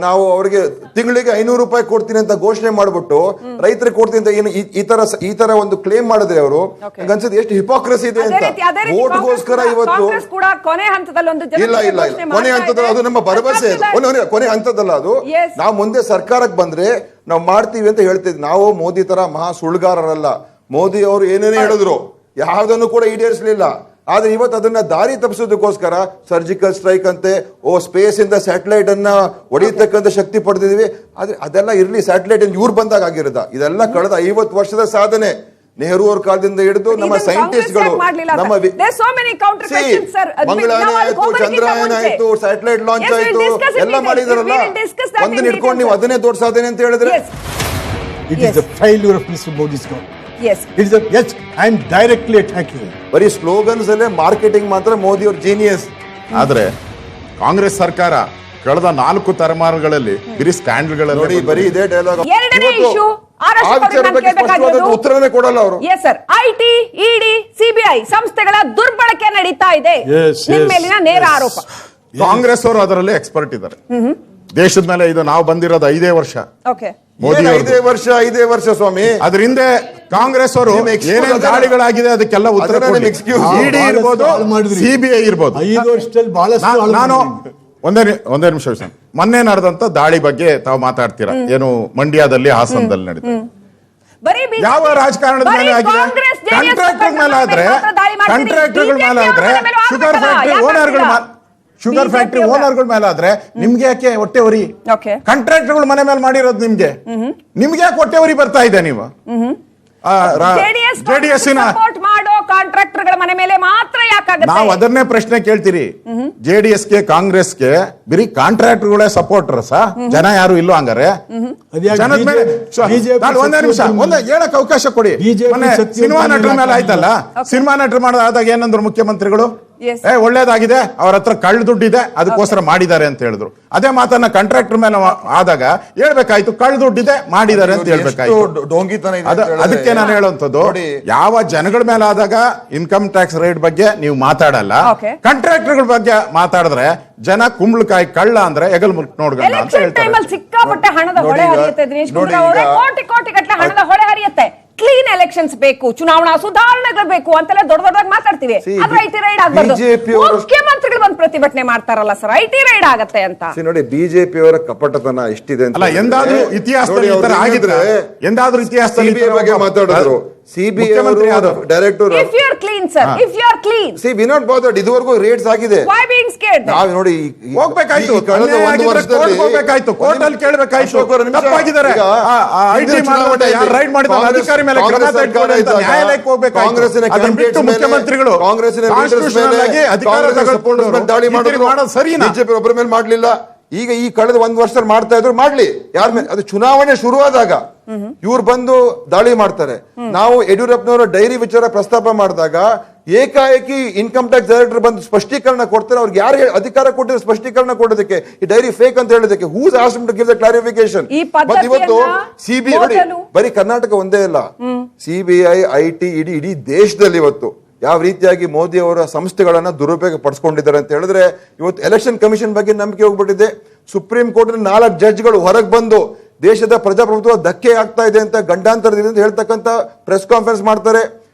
ನಾವು ಅವರಿಗೆ ತಿಂಗಳಿಗೆ 500 ರೂಪಾಯಿ ಕೊಡ್ತೀನಿ ಅಂತ ಘೋಷಣೆ ಮಾಡ್ಬಿಟ್ಟು ರೈತರಿಗೆ ಕೊಡ್ತೀನಿ ಅಂತ ಏನು ಈ ತರ ಒಂದು ಕ್ಲೇಮ್ ಮಾಡಿದ್ರೆ ಅವರು ಅನ್ಸುತ್ತೆ ಎಷ್ಟು ಹಿಪೋಕ್ರಸಿ ಇದೆ ಅಂತ. ವೋಟ್ಗೋಸ್ಕರ ಇವತ್ತು ಇಲ್ಲ ಕೊನೆ ಹಂತದಲ್ಲಿ ಅದು ನಮ್ಮ ಭರವಸೆ, ಕೊನೆ ಹಂತದಲ್ಲ ಅದು. ನಾವು ಮುಂದೆ ಸರ್ಕಾರಕ್ಕೆ ಬಂದ್ರೆ ನಾವು ಮಾಡ್ತೀವಿ ಅಂತ ಹೇಳ್ತಿದ್ವಿ. ನಾವು ಮೋದಿ ತರ ಮಹಾ ಸುಳ್ಳುಗಾರರಲ್ಲ. ಮೋದಿ ಅವರು ಏನೇನೇ ಹೇಳಿದ್ರು ಯಾವ್ದನ್ನು ಕೂಡ ಈಡೇರಿಸಲಿಲ್ಲ. ಆದ್ರೆ ಇವತ್ತು ಅದನ್ನ ದಾರಿ ತಪ್ಪಿಸೋದಕ್ಕೋಸ್ಕರ ಸರ್ಜಿಕಲ್ ಸ್ಟ್ರೈಕ್ ಅಂತೆ, ಸ್ಪೇಸ್ ಇಂದ ಸ್ಯಾಟಲೈಟ್ ಅನ್ನ ಹೊಡೆಯತಕ್ಕಂಥ ಶಕ್ತಿ ಪಡೆದಿದೀವಿ. ಆದ್ರೆ ಅದೆಲ್ಲ ಇರ್ಲಿ, ಸ್ಯಾಟಲೈಟ್ ಇವ್ರು ಬಂದಾಗ ಆಗಿರೋದ. ಇದೆಲ್ಲ ಕಳೆದ 50 ವರ್ಷದ ಸಾಧನೆ. ನೆಹರು ಅವ್ರ ಕಾಲದಿಂದ ಹಿಡಿದು ನಮ್ಮ ಸೈಂಟಿಸ್ಟ್ಗಳು, ನಮ್ಮ ಮಂಗಳಯಾನ ಆಯ್ತು, ಚಂದ್ರಯಾನ ಆಯ್ತು, ಸ್ಯಾಟಲೈಟ್ ಲಾಂಚ್ ಆಯ್ತು, ಎಲ್ಲ ಮಾಡಿದಾರಲ್ಲ. ಒಂದನ್ನ ಇಟ್ಕೊಂಡು ನೀವು ಅದನ್ನೇ ದೊಡ್ಡ ಸಾಧನೆ ಅಂತ ಹೇಳಿದ್ರೆ it is a failure of Mr. Modi's government. Yes, I am directly attacking. ಬರೀ ಸ್ಲೋಗನ್ಸ್ ಅಲ್ಲೇ ಮಾರ್ಕೆಟಿಂಗ್ ಮಾತ್ರ ಮೋದಿ ಅವ್ರ ಜೀನಿಯಸ್. ಆದ್ರೆ ಕಾಂಗ್ರೆಸ್ ಸರ್ಕಾರ ಕಳೆದ 4 ತಲೆಮಾರುಗಳಲ್ಲಿ ಬರೀ ಸ್ಕ್ಯಾಂಡಲ್ಗಳಲ್ಲಿ ನೋಡಿ, ಬರೀ ಇದೇ ಡೈಲಾಗ್. ಉತ್ತರನೇ ಕೊಡಲ್ಲ ಅವರು. Yes sir, IT, ED, CBI ಸಂಸ್ಥೆಗಳ ದುರ್ಬಳಕೆ ನಡೀತಾ ಇದೆ ನಿಮ್ಮ ಮೇಲಿನ ನೇರ ಆರೋಪ. ಕಾಂಗ್ರೆಸ್ ಅವರು ಅದರಲ್ಲಿ ಎಕ್ಸ್ಪರ್ಟ್ ಇದ್ದಾರೆ. ದೇಶದ ಮೇಲೆ ಇದು ನಾವು ಬಂದಿರೋದು 5 ವರ್ಷ. ಮೋದಿ 5 ವರ್ಷ ಸ್ವಾಮಿ. ಅದ್ರ ಹಿಂದೆ ಕಾಂಗ್ರೆಸ್ ಅವರು ಏನೇನು ದಾಳಿಗಳಾಗಿದೆ ಅದಕ್ಕೆಲ್ಲ ಉತ್ತರ ಇಡಿ ಇರ್ಬೋದು, ಸಿಬಿಐ ಇರ್ಬೋದು. 5 ವರ್ಷದಲ್ಲಿ ಬಹಳಷ್ಟು. ನಾನು ಒಂದೇ ನಿಮಿಷ ಮೊನ್ನೆ ನಡೆದಂತ ದಾಳಿ ಬಗ್ಗೆ ತಾವು ಮಾತಾಡ್ತೀರಾ, ಏನು ಮಂಡ್ಯದಲ್ಲಿ, ಹಾಸನದಲ್ಲಿ ನಡೆದ ಯಾವ ರಾಜಕಾರಣದ ಮೇಲೆ ಆಗಿದೆ? ಕಾಂಟ್ರಾಕ್ಟರ್ ಮೇಲೆ ಆದ್ರೆ ಶುಗರ್ ಫ್ಯಾಕ್ಟರಿ ಓನರ್ಗಳ ಮೇಲೆ ಆದ್ರೆ ನಿಮ್ಗೆ ಯಾಕೆ ಹೊಟ್ಟೆ ಉರಿ? ಕಾಂಟ್ರಾಕ್ಟರ್ಗಳ ಮನೆ ಮೇಲೆ ಮಾಡಿರೋದು ನಿಮ್ಗೆ ಯಾಕೆ ಹೊಟ್ಟೆ ಉರಿ ಬರ್ತಾ ಇದೆ? ನೀವು ನಾವು ಅದನ್ನೇ ಪ್ರಶ್ನೆ ಕೇಳ್ತೀರಿ. JDSಗೆ ಕಾಂಗ್ರೆಸ್ಗೆ ಬರೀ ಕಾಂಟ್ರಾಕ್ಟರ್ಗಳೇ ಸಪೋರ್ಟರ್ಸ, ಜನ ಯಾರು ಇಲ್ಲೋ ಹಂಗಾರೆ? ಜನದ ಮೇಲೆ ಒಂದೇ ನಿಮಿಷ ಹೇಳಕ್ ಅವಕಾಶ ಕೊಡಿ. ಸಿನಿಮಾ ನಟರ ಮೇಲೆ ಆಯ್ತಲ್ಲ, ಸಿನಿಮಾ ನಟರು ಮಾಡೋದಾಗ ಏನಂದ್ರು ಮುಖ್ಯಮಂತ್ರಿಗಳು? ಒಳ್ಳೇದಾಗಿದೆ, ಅವ್ರ ಹತ್ರ ಕಳ್ಳ ದುಡ್ಡಿದೆ, ಅದಕ್ಕೋಸ್ಕರ ಮಾಡಿದ್ದಾರೆ ಅಂತ ಹೇಳಿದ್ರು. ಅದೇ ಮಾತನ್ನ ಕಾಂಟ್ರಾಕ್ಟರ್ ಮೇಲೆ ಆದಾಗ ಹೇಳ್ಬೇಕಾಯ್ತು, ಕಳ್ಳ ದುಡ್ಡಿದೆ ಮಾಡಿದ್ದಾರೆ ಅಂತ ಹೇಳ್ಬೇಕಾಯ್ತು. ಅದಕ್ಕೆ ನಾನು ಹೇಳುವಂತದ್ದು, ಯಾವ ಜನಗಳ ಮೇಲೆ ಆದಾಗ ಇನ್ಕಮ್ ಟ್ಯಾಕ್ಸ್ ರೇಟ್ ಬಗ್ಗೆ ನೀವು ಮಾತಾಡಲ್ಲ, ಕಾಂಟ್ರಾಕ್ಟರ್ಗಳ ಬಗ್ಗೆ ಮಾತಾಡಿದ್ರೆ ಜನ ಕುಂಬಳಕಾಯಿ ಕಳ್ಳ ಅಂದ್ರೆ ಎಗಲ್ ಮುಟ್ ನೋಡ್ಗಲ್ಲ ಅಂತ ಹೇಳ್ತಾರೆ. ಸಿಕ್ಕಾಪಟ್ಟೆ ಹಣದ ಹೊಳೆ ಹರಿಯುತ್ತೆ ದಿನೇಶ್ ಗುಂಡೂರಾವ್ ಅವರೇ, ಕೋಟಿ ಗಟ್ಟಲೆ ಹಣದ ಹೊಳೆ ಹರಿಯುತ್ತೆ. ಕ್ಲೀನ್ ಎಲೆಕ್ಷನ್ಸ್ ಬೇಕು, ಚುನಾವಣಾ ಸುಧಾರಣೆಗಳು ಬೇಕು ಅಂತೆಲ್ಲ ದೊಡ್ಡದಾಗಿ ಮಾತಾಡ್ತೀವಿ. ಮುಖ್ಯಮಂತ್ರಿಗಳು ಬಂದ್ ಪ್ರತಿಭಟನೆ ಮಾಡ್ತಾರಲ್ಲ ಸರ್, ಐಟಿ ರೈಡ್ ಆಗತ್ತೆ ಅಂತ. ನೋಡಿ ಬಿಜೆಪಿ ಅವರ ಕಪಟತನ ಎಷ್ಟಿದೆ ಅಂತ ಅಲ್ಲ, ಎಂದಾದ್ರೂ ಇತಿಹಾಸದಲ್ಲಿ ಈ ತರ ಆಗಿದ್ರೆ, ಎಂದಾದ್ರೂ ಇತಿಹಾಸದಲ್ಲಿ ಸಿಬಿಐ ಬಗ್ಗೆ ಮಾತಾಡಿದ್ರು. CBI director, if you are clean sir, if you are clean, see we not bothered. ಇದುವರೆಗೂ ರೇಟ್ಸ್ ಆಗಿದೆ. Why being scared? ನಾವು ನೋಡಿ ಹೋಗ್ಬೇಕಾಯ್ತು, ಕಳೆದ ಒಂದು ವರ್ಷದಲ್ಲಿ ಹೋಗ್ಬೇಕಾಯ್ತು, ಕೋರ್ಟ್ ಅಲ್ಲಿ ಕೇಳಬೇಕಾಯ್ತು, ತಪ್ಪಾಗಿದ್ದಾರೆ, ಐಟಿ ಮಾಡುವಂತ ಯಾರು ರೈಡ್ ಮಾಡಿದ ಅಧಿಕಾರಿ ಮೇಲೆ ಕ್ರಮ ತೆಗೆದುಕೊಂಡು ನ್ಯಾಯಾಲಯಕ್ಕೆ ಹೋಗ್ಬೇಕಾಯ್ತು. ಕಾಂಗ್ರೆಸ್ಸಿನ ಅದನ್ನ ಬಿಟ್ಟು ಮುಖ್ಯಮಂತ್ರಿಗಳು ಕಾಂಗ್ರೆಸ್ಸಿನ ಅಧಿಕಾರ ದಾಳಿ ಮಾಡೋದು ಸರಿನಾ? ಬಿಜೆಪಿ ಒಬ್ಬರ ಮೇಲೆ ಮಾಡ್ಲಿಲ್ಲ. ಈಗ ಈ ಕಳೆದ ಒಂದು ವರ್ಷ ಮಾಡ್ತಾ ಇದ್ರು, ಮಾಡ್ಲಿ. ಯಾರ ಮೇಲೆ? ಅದು ಚುನಾವಣೆ ಶುರುವಾದಾಗ ಇವ್ರು ಬಂದು ದಾಳಿ ಮಾಡ್ತಾರೆ. ನಾವು ಯಡಿಯೂರಪ್ಪನವರ ಡೈರಿ ವಿಚಾರ ಪ್ರಸ್ತಾಪ ಮಾಡಿದಾಗ ಏಕಾಏಕಿ ಇನ್ಕಮ್ ಟ್ಯಾಕ್ಸ್ ಡೈರೆಕ್ಟರ್ ಬಂದು ಸ್ಪಷ್ಟೀಕರಣ ಕೊಡ್ತಾರೆ. ಅವ್ರಿಗೆ ಯಾರು ಅಧಿಕಾರ ಕೊಟ್ಟಿದ್ರು ಸ್ಪಷ್ಟೀಕರಣ ಕೊಡೋದಕ್ಕೆ, ಈ ಡೈರಿ ಫೇಕ್ ಅಂತ ಹೇಳೋದಕ್ಕೆ? Who's asked to give the clarification. ಮತ್ತೆ ಇವತ್ತು ಸಿಬಿಐ ಬರೀ ಕರ್ನಾಟಕ ಒಂದೇ ಇಲ್ಲ, ಸಿಬಿಐ, ಐಟಿ, ಇಡೀ ದೇಶದಲ್ಲಿ ಇವತ್ತು ಯಾವ ರೀತಿಯಾಗಿ ಮೋದಿ ಅವರ ಸಂಸ್ಥೆಗಳನ್ನ ದುರುಪಯೋಗ ಪಡಿಸ್ಕೊಂಡಿದ್ದಾರೆ ಅಂತ ಹೇಳಿದ್ರೆ, ಇವತ್ತು ಎಲೆಕ್ಷನ್ ಕಮಿಷನ್ ಬಗ್ಗೆ ನಂಬಿಕೆ ಹೋಗ್ಬಿಟ್ಟಿದೆ. ಸುಪ್ರೀಂ ಕೋರ್ಟ್ 4 ಜಡ್ಜ್ಗಳು ಹೊರಗೆ ಬಂದು ದೇಶದ ಪ್ರಜಾಪ್ರಭುತ್ವ ಧಕ್ಕೆ ಆಗ್ತಾ ಇದೆ ಅಂತ ಗಂಡಾಂತರದಿಂದ ಅಂತ ಹೇಳ್ತಕ್ಕಂಥ ಪ್ರೆಸ್ ಕಾನ್ಫರೆನ್ಸ್ ಮಾಡ್ತಾರೆ.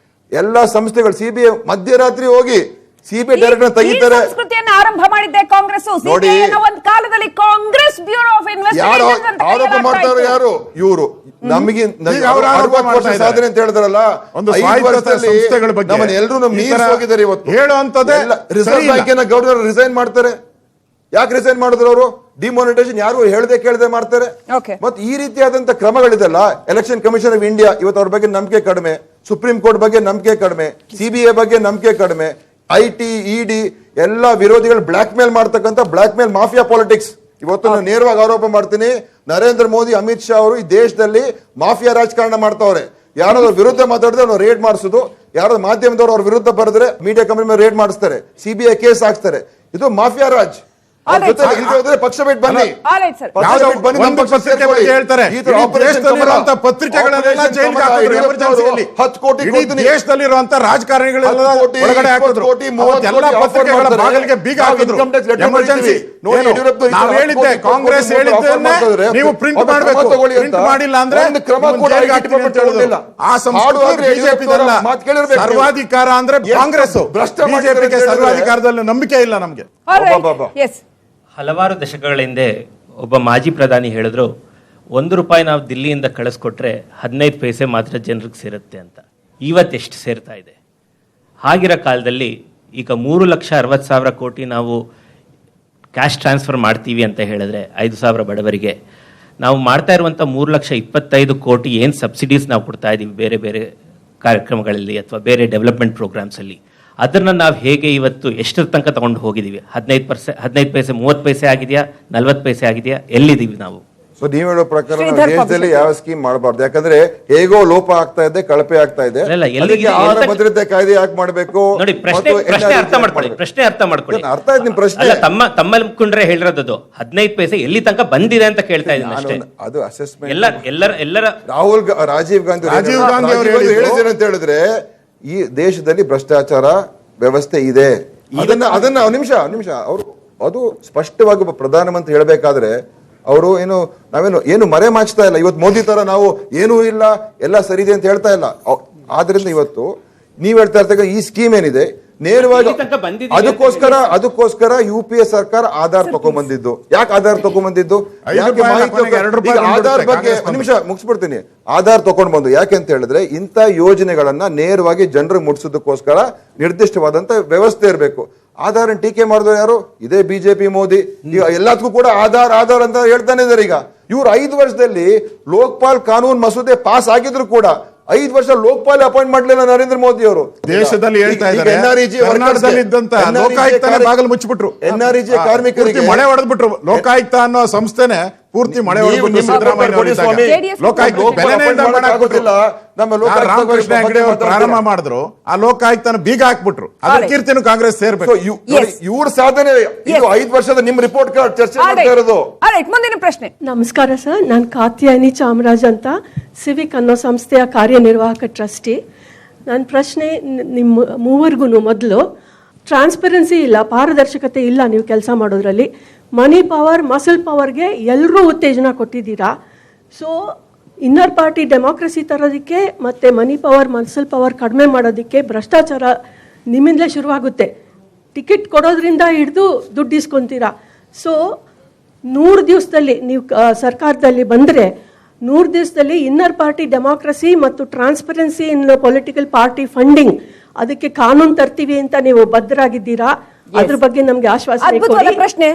ಎಲ್ಲಾ ಸಂಸ್ಥೆಗಳು, ಸಿಬಿಐ ಮಧ್ಯರಾತ್ರಿ ಹೋಗಿ ಸಿಬಿಐ ಡೈರೆಕ್ಟರ್ ತೆಗಿತಾರೆ. ಸಂಸ್ಕೃತಿಯನ್ನು ಆರಂಭ ಮಾಡಿದ್ದೆ ಕಾಂಗ್ರೆಸ್. ನೋಡಿ, ಒಂದು ಕಾಲದಲ್ಲಿ ಕಾಂಗ್ರೆಸ್ ಬ್ಯೂರೋ ಆಫ್ ಇನ್ವೆಸ್ಟಿಗೇಷನ್ ಅಂತ ಆರೋಪ ಮಾಡ್ತಾರೆ. ಯಾರು ಇವರು? ನಮಗೆ 60 ವರ್ಷ ಸಾಧನೆ ಅಂತ ಹೇಳಿದ್ರಲ್ಲ, ಒಂದು 5 ವರ್ಷದಲ್ಲಿ ನಮ್ಮನ್ನ ಎಲ್ಲರೂ ಮೀರಿ ಹೋಗಿದ್ದಾರೆ. ಇವತ್ತು ಹೇಳುವಂತದ್ದೇ ರಿಸರ್ವ್ ಬ್ಯಾಂಕಿನ ಗವರ್ನರ್ ರಿಸೈನ್ ಮಾಡ್ತಾರೆ. ಯಾಕೆ ರಿಸೈನ್ ಮಾಡಿದ್ರು ಅವರು? ಡಿಮಾನಿಟೈಸೇಷನ್ ಯಾರು ಹೇಳದೆ ಕೇಳದೆ ಮಾಡ್ತಾರೆ. ಮತ್ತೆ ಈ ರೀತಿಯಾದಂತ ಕ್ರಮಗಳಿದೆಲ್ಲ. ಎಲೆಕ್ಷನ್ ಕಮಿಷನ್ ಆಫ್ ಇಂಡಿಯಾ ಇವತ್ತು ಅವ್ರ ಬಗ್ಗೆ ನಂಬಿಕೆ ಕಡಿಮೆ, ಸುಪ್ರೀಂ ಕೋರ್ಟ್ ಬಗ್ಗೆ ನಂಬಿಕೆ ಕಡಿಮೆ, ಸಿಬಿಐ ಬಗ್ಗೆ ನಂಬಿಕೆ ಕಡಿಮೆ, ಐಟಿ, ಇಡಿ ಎಲ್ಲ ವಿರೋಧಿಗಳು ಬ್ಲಾಕ್ ಮೇಲ್ ಮಾಡ್ತಕ್ಕಂಥ ಬ್ಲಾಕ್ ಮೇಲ್ ಮಾಫಿಯಾ ಪಾಲಿಟಿಕ್ಸ್. ಇವತ್ತು ನಾನು ನೇರವಾಗಿ ಆರೋಪ ಮಾಡ್ತೀನಿ, ನರೇಂದ್ರ ಮೋದಿ, ಅಮಿತ್ ಶಾ ಅವರು ಈ ದೇಶದಲ್ಲಿ ಮಾಫಿಯಾ ರಾಜಕಾರಣ ಮಾಡ್ತಾವ್ರೆ. ಯಾರಾದ್ರೂ ವಿರುದ್ಧ ಮಾತಾಡಿದ್ರೆ ಅವ್ರು ರೇಡ್ ಮಾಡಿಸೋದು, ಯಾರಾದ್ರೂ ಮಾಧ್ಯಮದವರು ಅವ್ರ ವಿರುದ್ಧ ಬರೆದ್ರೆ ಮೀಡಿಯಾ ಕಂಪನಿ ಮೇಲೆ ರೇಡ್ ಮಾಡಿಸ್ತಾರೆ, ಸಿಬಿಐ ಕೇಸ್ ಹಾಕ್ತಾರೆ. ಇದು ಮಾಫಿಯಾ ರಾಜ್. ಪಕ್ಷ ಬಿಟ್ಟು ಬನ್ನಿ, ದೇಶದಲ್ಲಿರುವಂತ ರಾಜಕಾರಣಿಗಳೆಲ್ಲ ಒಳಗಡೆ ಹಾಕಿದ್ರು, ಎಲ್ಲ ಪತ್ರಿಕೆಗಳ ಬಾಗಿಲಿಗೆ ಬೀಗ ಹಾಕಿದ್ರು. ಎಮರ್ಜೆನ್ಸಿ ನಾವು ಹೇಳಿದ್ದೆ, ಕಾಂಗ್ರೆಸ್ ಹೇಳಿದ್ದನ್ನೇ ನೀವು ಪ್ರಿಂಟ್ ಮಾಡಬೇಕು, ಪ್ರಿಂಟ್ ಮಾಡಿಲ್ಲ ಅಂದ್ರೆ ಆ ಸಂಸ್ಕೃತಿ ಬಿಜೆಪಿದಲ್ಲ. ಸರ್ವಾಧಿಕಾರ ಅಂದ್ರೆ ಕಾಂಗ್ರೆಸ್, ಬಿಜೆಪಿಗೆ ಸರ್ವಾಧಿಕಾರದಲ್ಲಿ ನಂಬಿಕೆ ಇಲ್ಲ ನಮ್ಗೆ. ಹಲವಾರು ದಶಕಗಳ ಹಿಂದೆ ಒಬ್ಬ ಮಾಜಿ ಪ್ರಧಾನಿ ಹೇಳಿದ್ರು, ₹1 ನಾವು ದಿಲ್ಲಿಯಿಂದ ಕಳಿಸ್ಕೊಟ್ರೆ 15 ಪೈಸೆ ಮಾತ್ರ ಜನರಿಗೆ ಸೇರುತ್ತೆ ಅಂತ. ಇವತ್ತೆಷ್ಟು ಸೇರ್ತಾ ಇದೆ? ಹಾಗಿರೋ ಕಾಲದಲ್ಲಿ ಈಗ 3,60,000 ಕೋಟಿ ನಾವು ಕ್ಯಾಶ್ ಟ್ರಾನ್ಸ್ಫರ್ ಮಾಡ್ತೀವಿ ಅಂತ ಹೇಳಿದ್ರೆ 5,000 ಬಡವರಿಗೆ, ನಾವು ಮಾಡ್ತಾ ಇರುವಂಥ 3,25,000 ಕೋಟಿ ಏನು ಸಬ್ಸಿಡೀಸ್ ನಾವು ಕೊಡ್ತಾ ಇದ್ದೀವಿ ಬೇರೆ ಬೇರೆ ಕಾರ್ಯಕ್ರಮಗಳಲ್ಲಿ ಅಥವಾ ಬೇರೆ ಡೆವಲಪ್ಮೆಂಟ್ ಪ್ರೋಗ್ರಾಮ್ಸಲ್ಲಿ, ಅದನ್ನು ನಾವು ಹೇಗೆ ಇವತ್ತು ಎಷ್ಟರ ತನಕ ತಗೊಂಡು ಹೋಗಿದ್ದೀವಿ? 15 ಪೈಸೆ 30 ಪೈಸೆ ಆಗಿದೆಯಾ, 40 ಪೈಸೆ ಆಗಿದೆಯಾ, ಎಲ್ಲಿದ್ದೀವಿ ನಾವು? ಸೊ ನೀವು ಹೇಳೋ ಪ್ರಕಾರ ದೇಶದಲ್ಲಿ ಯಾವ ಸ್ಕೀಮ್ ಮಾಡಬಾರ್ದು, ಯಾಕಂದ್ರೆ ಹೇಗೋ ಲೋಪ ಆಗ್ತಾ ಇದೆ, ಕಳಪೆ ಆಗ್ತಾ ಇದೆ. ಆಹಾರ ಭದ್ರತೆ ಕಾಯ್ದೆ ಯಾಕೆ ಮಾಡಬೇಕು? ನೋಡಿ, ಪ್ರಶ್ನೆ ಅರ್ಥ ಮಾಡ್ಕೊಳ್ಳಿ. ಅರ್ಥ ಆಯ್ತು ನಿಮ್ ಪ್ರಶ್ನೆ. ತಮ್ಮ ಕುಂಡ್ರೆ ಹೇಳಿರೋದು 15 ಪೈಸೆ ಎಲ್ಲಿ ತನಕ ಬಂದಿದೆ ಅಂತ ಕೇಳ್ತಾ ಇದ್ದೀನಿ ಅಷ್ಟೇ. ಅದು ಅಸೆಸ್ಮೆಂಟ್. ಎಲ್ಲರ ರಾಜೀವ್ ಗಾಂಧಿ ಅವರು ಹೇಳಿದ್ದೇನೆ ಅಂತ ಹೇಳಿದ್ರೆ, ಈ ದೇಶದಲ್ಲಿ ಭ್ರಷ್ಟಾಚಾರ ವ್ಯವಸ್ಥೆ ಇದೆ. ಅದನ್ನ ನಿಮಿಷ ಅವರು ಅದು ಸ್ಪಷ್ಟವಾಗಿ ಪ್ರಧಾನಮಂತ್ರಿ ಹೇಳಬೇಕಾದ್ರೆ ಅವರು ನಾವೇನು ಮರೆ ಮಾಚ್ತಾ ಇಲ್ಲ. ಇವತ್ತು ಮೋದಿ ತರ ನಾವು ಏನೂ ಇಲ್ಲ, ಎಲ್ಲ ಸರಿ ಇದೆ ಅಂತ ಹೇಳ್ತಾ ಇಲ್ಲ. ಆದ್ರಿಂದ ಇವತ್ತು ನೀವ್ ಹೇಳ್ತಾ ಇರ್ತಕ್ಕ ಈ ಸ್ಕೀಮ್ ಏನಿದೆ ನೇರವಾಗಿ ಅದಕ್ಕೋಸ್ಕರ UPA ಸರ್ಕಾರ ಆಧಾರ್ ತಗೊಂಡ್ಬಂದಿದ್ದು. ಯಾಕೆ ಆಧಾರ್ ತಗೊಂಡ್ಬಂದಿದ್ದು? ಆಧಾರ್ ಬಗ್ಗೆ ನಿಮಿಷ ಮುಗಿಸ್ಬಿಡ್ತೀನಿ. ಆಧಾರ್ ತಗೊಂಡ್ ಬಂದು ಯಾಕೆ ಅಂತ ಹೇಳಿದ್ರೆ, ಇಂಥ ಯೋಜನೆಗಳನ್ನ ನೇರವಾಗಿ ಜನರಿಗೆ ಮುಟ್ಸೋದಕ್ಕೋಸ್ಕರ ನಿರ್ದಿಷ್ಟವಾದಂತ ವ್ಯವಸ್ಥೆ ಇರಬೇಕು. ಆಧಾರ್ ಟೀಕೆ ಮಾಡಿದ್ರು ಯಾರು? ಇದೇ ಬಿಜೆಪಿ, ಮೋದಿ. ಈಗ ಎಲ್ಲದಕ್ಕೂ ಕೂಡ ಆಧಾರ್ ಅಂತ ಹೇಳ್ತಾನೆ ಇದ್ದಾರೆ. ಈಗ ಇವ್ರು 5 ವರ್ಷದಲ್ಲಿ ಲೋಕಪಾಲ್ ಕಾನೂನು ಮಸೂದೆ ಪಾಸ್ ಆಗಿದ್ರು ಕೂಡ 5 ವರ್ಷ ಲೋಕಪಾಲ್ ಅಪಾಯಿಂಟ್ ಮಾಡಲಿಲ್ಲ ನರೇಂದ್ರ ಮೋದಿ ಅವರು. ದೇಶದಲ್ಲಿ ಹೇಳ್ತಾ ಇದ್ದಾರೆ, ಕರ್ನಾಟಕದಲ್ಲಿ ಇದ್ದಂತ ಲೋಕಾಯುಕ್ತನೇ ಬಾಗಿಲು ಮುಚ್ಚಿಬಿಟ್ರು, NREG ಕಾರ್ಮಿಕರಿಗೆ ಮಳೆ ಹೊಡೆದ್ಬಿಟ್ರು. ಲೋಕಾಯುಕ್ತ ಅನ್ನೋ ಸಂಸ್ಥೆನೆ ಪೂರ್ತಿ ಮಳೆ ಹೊಡೆದ್ಬಿಟ್ಟು ರಾಮಕೃಷ್ಣ ಹೆಗಡೆ ಅವರು ಪ್ರಾರಂಭ ಮಾಡಿದ್ರು, ಆ ಲೋಕಾಯುಕ್ತನ ಬೀಗ ಹಾಕ್ಬಿಟ್ರು. ಅದ್ರ ಕೀರ್ತಿನೂ ಕಾಂಗ್ರೆಸ್ ಸೇರ್ಬೇಕು. ಇವ್ರ ಸಾಧನೆ 5 ವರ್ಷದ ನಿಮ್ ರಿಪೋರ್ಟ್ ಕಾರ್ಡ್ ಚರ್ಚೆ ಮಾಡ್ತಾ ಇರೋದು. ಮುಂದಿನ ಪ್ರಶ್ನೆ. ನಮಸ್ಕಾರ ಸರ್, ನಾನು ಕಾತ್ಯಾಯಿನಿ ಚಾಮರಾಜ್ ಅಂತ, ಸಿವಿಕ್ ಅನ್ನೋ ಸಂಸ್ಥೆಯ ಕಾರ್ಯನಿರ್ವಾಹಕ ಟ್ರಸ್ಟಿ. ನನ್ನ ಪ್ರಶ್ನೆ ನಿಮ್ಮ ಮೂವರಿಗೂ ಮೊದಲು, ಟ್ರಾನ್ಸ್ಪರೆನ್ಸಿ ಇಲ್ಲ, ಪಾರದರ್ಶಕತೆ ಇಲ್ಲ ನೀವು ಕೆಲಸ ಮಾಡೋದ್ರಲ್ಲಿ. ಮನಿ ಪವರ್, ಮಸಲ್ ಪವರ್ಗೆ ಎಲ್ಲರೂ ಉತ್ತೇಜನ ಕೊಟ್ಟಿದ್ದೀರಾ. ಸೊ ಇನ್ನರ್ ಪಾರ್ಟಿ ಡೆಮಾಕ್ರಸಿ ತರೋದಕ್ಕೆ ಮತ್ತು ಮನಿ ಪವರ್, ಮಸಲ್ ಪವರ್ ಕಡಿಮೆ ಮಾಡೋದಕ್ಕೆ ಭ್ರಷ್ಟಾಚಾರ ನಿಮ್ಮಿಂದಲೇ ಶುರುವಾಗುತ್ತೆ. ಟಿಕೆಟ್ ಕೊಡೋದ್ರಿಂದ ಹಿಡಿದು ದುಡ್ಡು ಇಸ್ಕೊಂತೀರಾ. ಸೊ 100 ದಿವಸದಲ್ಲಿ ನೀವು ಸರ್ಕಾರದಲ್ಲಿ ಬಂದರೆ 100 ದಿವಸದಲ್ಲಿ ಇನ್ನರ್ ಪಾರ್ಟಿ ಡೆಮಾಕ್ರಸಿ ಮತ್ತು transparency in political party funding ಅದಕ್ಕೆ ಕಾನೂನು ತರ್ತೀವಿ ಅಂತ ನೀವು ಬದ್ಧರಾಗಿದ್ದೀರಾ. ಅದ್ರ ಬಗ್ಗೆ ನಮ್ಗೆ ಆಶ್ವಾಸನೆ ಕೊಡಿ. ಪ್ರಶ್ನೆ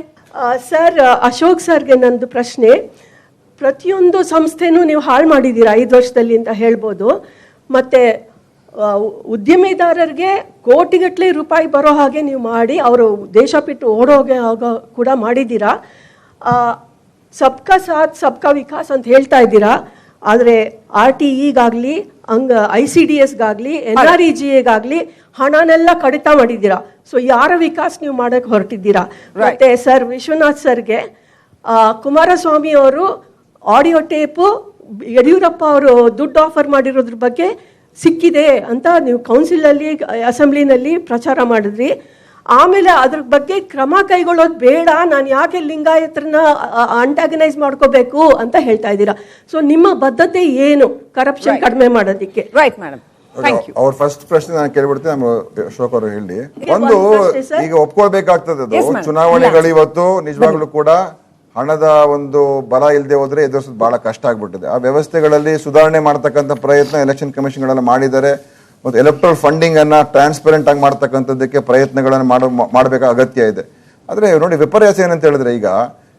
ಸರ್, ಅಶೋಕ್ ಸರ್ಗೆ ನಂದು ಪ್ರಶ್ನೆ. ಪ್ರತಿಯೊಂದು ಸಂಸ್ಥೆನೂ ನೀವು ಹಾಳು ಮಾಡಿದ್ದೀರಾ 5 ವರ್ಷದಲ್ಲಿ ಅಂತ ಹೇಳ್ಬೋದು. ಮತ್ತೆ ಉದ್ಯಮಿದಾರರಿಗೆ ಕೋಟಿಗಟ್ಟಲೆ ರೂಪಾಯಿ ಬರೋ ಹಾಗೆ ನೀವು ಮಾಡಿ ಅವರು ದೇಶ ಬಿಟ್ಟು ಓಡೋಗೆ ಕೂಡ ಮಾಡಿದ್ದೀರಾ. ಸಬ್ಕಾ ಸಾಥ್ ಸಬ್ಕಾ ವಿಕಾಸ್ ಅಂತ ಹೇಳ್ತಾ ಇದ್ದೀರಾ. ಆದರೆ RTEಗಾಗಲಿ ICDSಗಾಗಲಿ NREGAಗಾಗಲಿ ಹಣನೆಲ್ಲ ಕಡಿತ ಮಾಡಿದ್ದೀರಾ. ಸೊ ಯಾರ ವಿಕಾಸ್ ನೀವು ಮಾಡಕ್ಕೆ ಹೊರಟಿದ್ದೀರಾ? ಮತ್ತೆ ಸರ್, ವಿಶ್ವನಾಥ್ ಸರ್ಗೆ ಕುಮಾರಸ್ವಾಮಿ ಅವರು ಆಡಿಯೋ ಟೇಪು ಯಡಿಯೂರಪ್ಪ ಅವರು ದುಡ್ಡು ಆಫರ್ ಮಾಡಿರೋದ್ರ ಬಗ್ಗೆ ಸಿಕ್ಕಿದೆ ಅಂತ ನೀವು ಕೌನ್ಸಿಲಲ್ಲಿ ಅಸೆಂಬ್ಲಿನಲ್ಲಿ ಪ್ರಚಾರ ಮಾಡಿದ್ರಿ. ಆಮೇಲೆ ಅದ್ರ ಬಗ್ಗೆ ಕ್ರಮ ಕೈಗೊಳ್ಳೋದು ಬೇಡ, ನಾನು ಯಾಕೆ ಲಿಂಗಾಯತರನ್ನ ಅಂಟಾಗನೈಸ್ ಮಾಡ್ಕೋಬೇಕು ಅಂತ ಹೇಳ್ತಾ ಇದ್ದೀರಾ. ಸೊ ನಿಮ್ಮ ಬದ್ಧತೆ ಏನು ಕರಪ್ಷನ್ ಕಡಿಮೆ ಮಾಡೋದಕ್ಕೆ? ರೈಟ್ ಮೇಡಮ್, ಅವ್ರ ಫಸ್ಟ್ ಪ್ರಶ್ನೆ ನಾನು ಕೇಳ್ಬಿಡ್ತೀನಿ, ನಮ್ಮ ಅಶೋಕ್ ಅವರು ಹೇಳಿ. ಒಂದು ಈಗ ಒಪ್ಕೊಳ್ಬೇಕಾಗ್ತದೆ, ಅದು ಚುನಾವಣೆಗಳು ಇವತ್ತು ನಿಜವಾಗ್ಲೂ ಕೂಡ ಹಣದ ಒಂದು ಬಲ ಇಲ್ಲದೆ ಹೋದ್ರೆ ಎದುರಿಸೋದು ಬಹಳ ಕಷ್ಟ ಆಗ್ಬಿಟ್ಟಿದೆ. ಆ ವ್ಯವಸ್ಥೆಗಳಲ್ಲಿ ಸುಧಾರಣೆ ಮಾಡತಕ್ಕಂಥ ಪ್ರಯತ್ನ ಎಲೆಕ್ಷನ್ ಕಮಿಷನ್ಗಳೆಲ್ಲ ಮಾಡಿದ್ದಾರೆ. ಮತ್ತು ಎಲೆಕ್ಟ್ರಲ್ ಫಂಡಿಂಗ್ ಅನ್ನ ಟ್ರಾನ್ಸ್ಪರೆಂಟ್ ಆಗಿ ಮಾಡ್ತಕ್ಕಂಥದ್ದಕ್ಕೆ ಪ್ರಯತ್ನಗಳನ್ನು ಮಾಡಬೇಕಾದ ಅಗತ್ಯ ಇದೆ. ಆದ್ರೆ ನೋಡಿ, ವಿಪರ್ಯಾಸ ಏನಂತ ಹೇಳಿದ್ರೆ, ಈಗ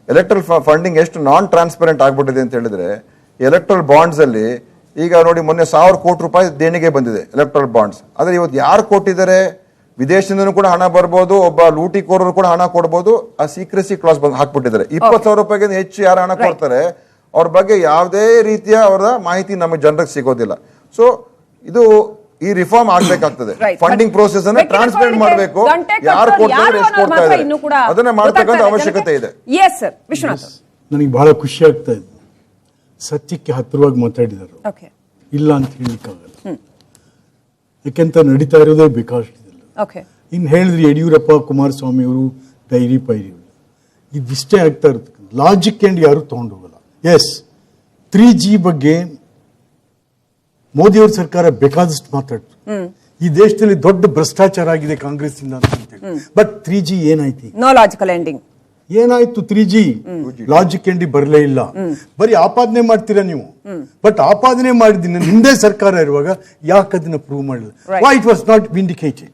ಎಲೆಕ್ಟ್ರಲ್ ಫಂಡಿಂಗ್ ಎಷ್ಟು ನಾನ್ ಟ್ರಾನ್ಸ್ಪರೆಂಟ್ ಆಗ್ಬಿಟ್ಟಿದೆ ಅಂತ ಹೇಳಿದ್ರೆ, ಎಲೆಕ್ಟ್ರಲ್ ಬಾಂಡ್ಸ್ ಅಲ್ಲಿ ಈಗ ನೋಡಿ, ಮೊನ್ನೆ 1000 ಕೋಟಿ ರೂಪಾಯಿ ದೇಣಿಗೆ ಬಂದಿದೆ ಎಲೆಕ್ಟ್ರಲ್ ಬಾಂಡ್ಸ್. ಆದ್ರೆ ಇವತ್ತು ಯಾರು ಕೊಟ್ಟಿದ್ದಾರೆ? ವಿದೇಶದಿಂದನೂ ಕೂಡ ಹಣ ಬರ್ಬೋದು, ಒಬ್ಬ ಲೂಟಿಕೋರರು ಕೂಡ ಹಣ ಕೊಡ್ಬೋದು. ಆ ಸೀಕ್ರೆಸಿ ಕ್ಲಾಸ್ ಹಾಕ್ಬಿಟ್ಟಿದ್ದಾರೆ. 20,000 ರೂಪಾಯಿಗಿಂತ ಹೆಚ್ಚು ಯಾರು ಹಣ ಕೊಡ್ತಾರೆ ಅವ್ರ ಬಗ್ಗೆ ಯಾವುದೇ ರೀತಿಯ ಅವರ ಮಾಹಿತಿ ನಮಗೆ ಜನರಿಗೆ ಸಿಗೋದಿಲ್ಲ. ಸೊ ಇದು ಈ ರಿಫಾರ್ಮ್ ಆಗ್ಬೇಕಾಗ್ತದೆ. ಫಂಡಿಂಗ್ ಪ್ರೋಸೆಸ್ ಅನ್ನ ಟ್ರಾನ್ಸ್ಪರೆಂಟ್ ಮಾಡಬೇಕು. ಯಾರು ಕೊಡ್ತಾರೆ, ಎಷ್ಟು ಕೊಡ್ತಾ ಇದ್ದಾರೆ, ಅದನ್ನ ಮಾಡತಕ್ಕಂಥ ಅವಶ್ಯಕತೆ ಇದೆ. ನನಗೆ ಬಹಳ ಖುಷಿ ಆಗ್ತಾ ಇದೆ. ಸತ್ಯಕ್ಕೆ ಹತ್ತಿರವಾಗಿ ಮಾತಾಡಿದರು, ಇಲ್ಲ ಅಂತ ಹೇಳಿಕ್ಕಾಗಲ್ಲ. ಯಾಕೆಂತ ನಡೀತಾ ಇರೋದೇ ಬೇಕಾಷ್ಟಿದೆ. ಇನ್ನು ಹೇಳಿದ್ರಿ ಯಡಿಯೂರಪ್ಪ ಕುಮಾರಸ್ವಾಮಿ ಅವರು ಡೈರಿ ಪೈರಿ, ಇದಿಷ್ಟೇ ಆಗ್ತಾ ಇರುತ್ತೆ. ಲಾಜಿಕ್ ಎಂಡ್ ಯಾರು ತಗೊಂಡು ಹೋಗಲ್ಲ. ಎಸ್, 3G ಬಗ್ಗೆ ಮೋದಿಯವ್ರ ಸರ್ಕಾರ ಬೇಕಾದಷ್ಟು ಮಾತಾಡ್ತು. ಈ ದೇಶದಲ್ಲಿ ದೊಡ್ಡ ಭ್ರಷ್ಟಾಚಾರ ಆಗಿದೆ ಕಾಂಗ್ರೆಸ್ ಇಂದ ಅಂತ ಹೇಳಿ. ಬಟ್ 3G ಏನಾಯ್ತು? No logical ending. ಏನಾಯ್ತು? 3G ಲಾಜಿಕ್ ಎಂಡಿ ಬರಲೇ ಇಲ್ಲ. ಬರೀ ಆಪಾದನೆ ಮಾಡ್ತೀರಾ ನೀವು. ಬಟ್ ಆಪಾದನೆ ಮಾಡಿದ್ದೀನಿ ನಿಮ್ದೇ ಸರ್ಕಾರ ಇರುವಾಗ ಯಾಕೆ ಅದನ್ನ ಪ್ರೂವ್ ಮಾಡಲಿಲ್ಲ? Why it was not vindicated?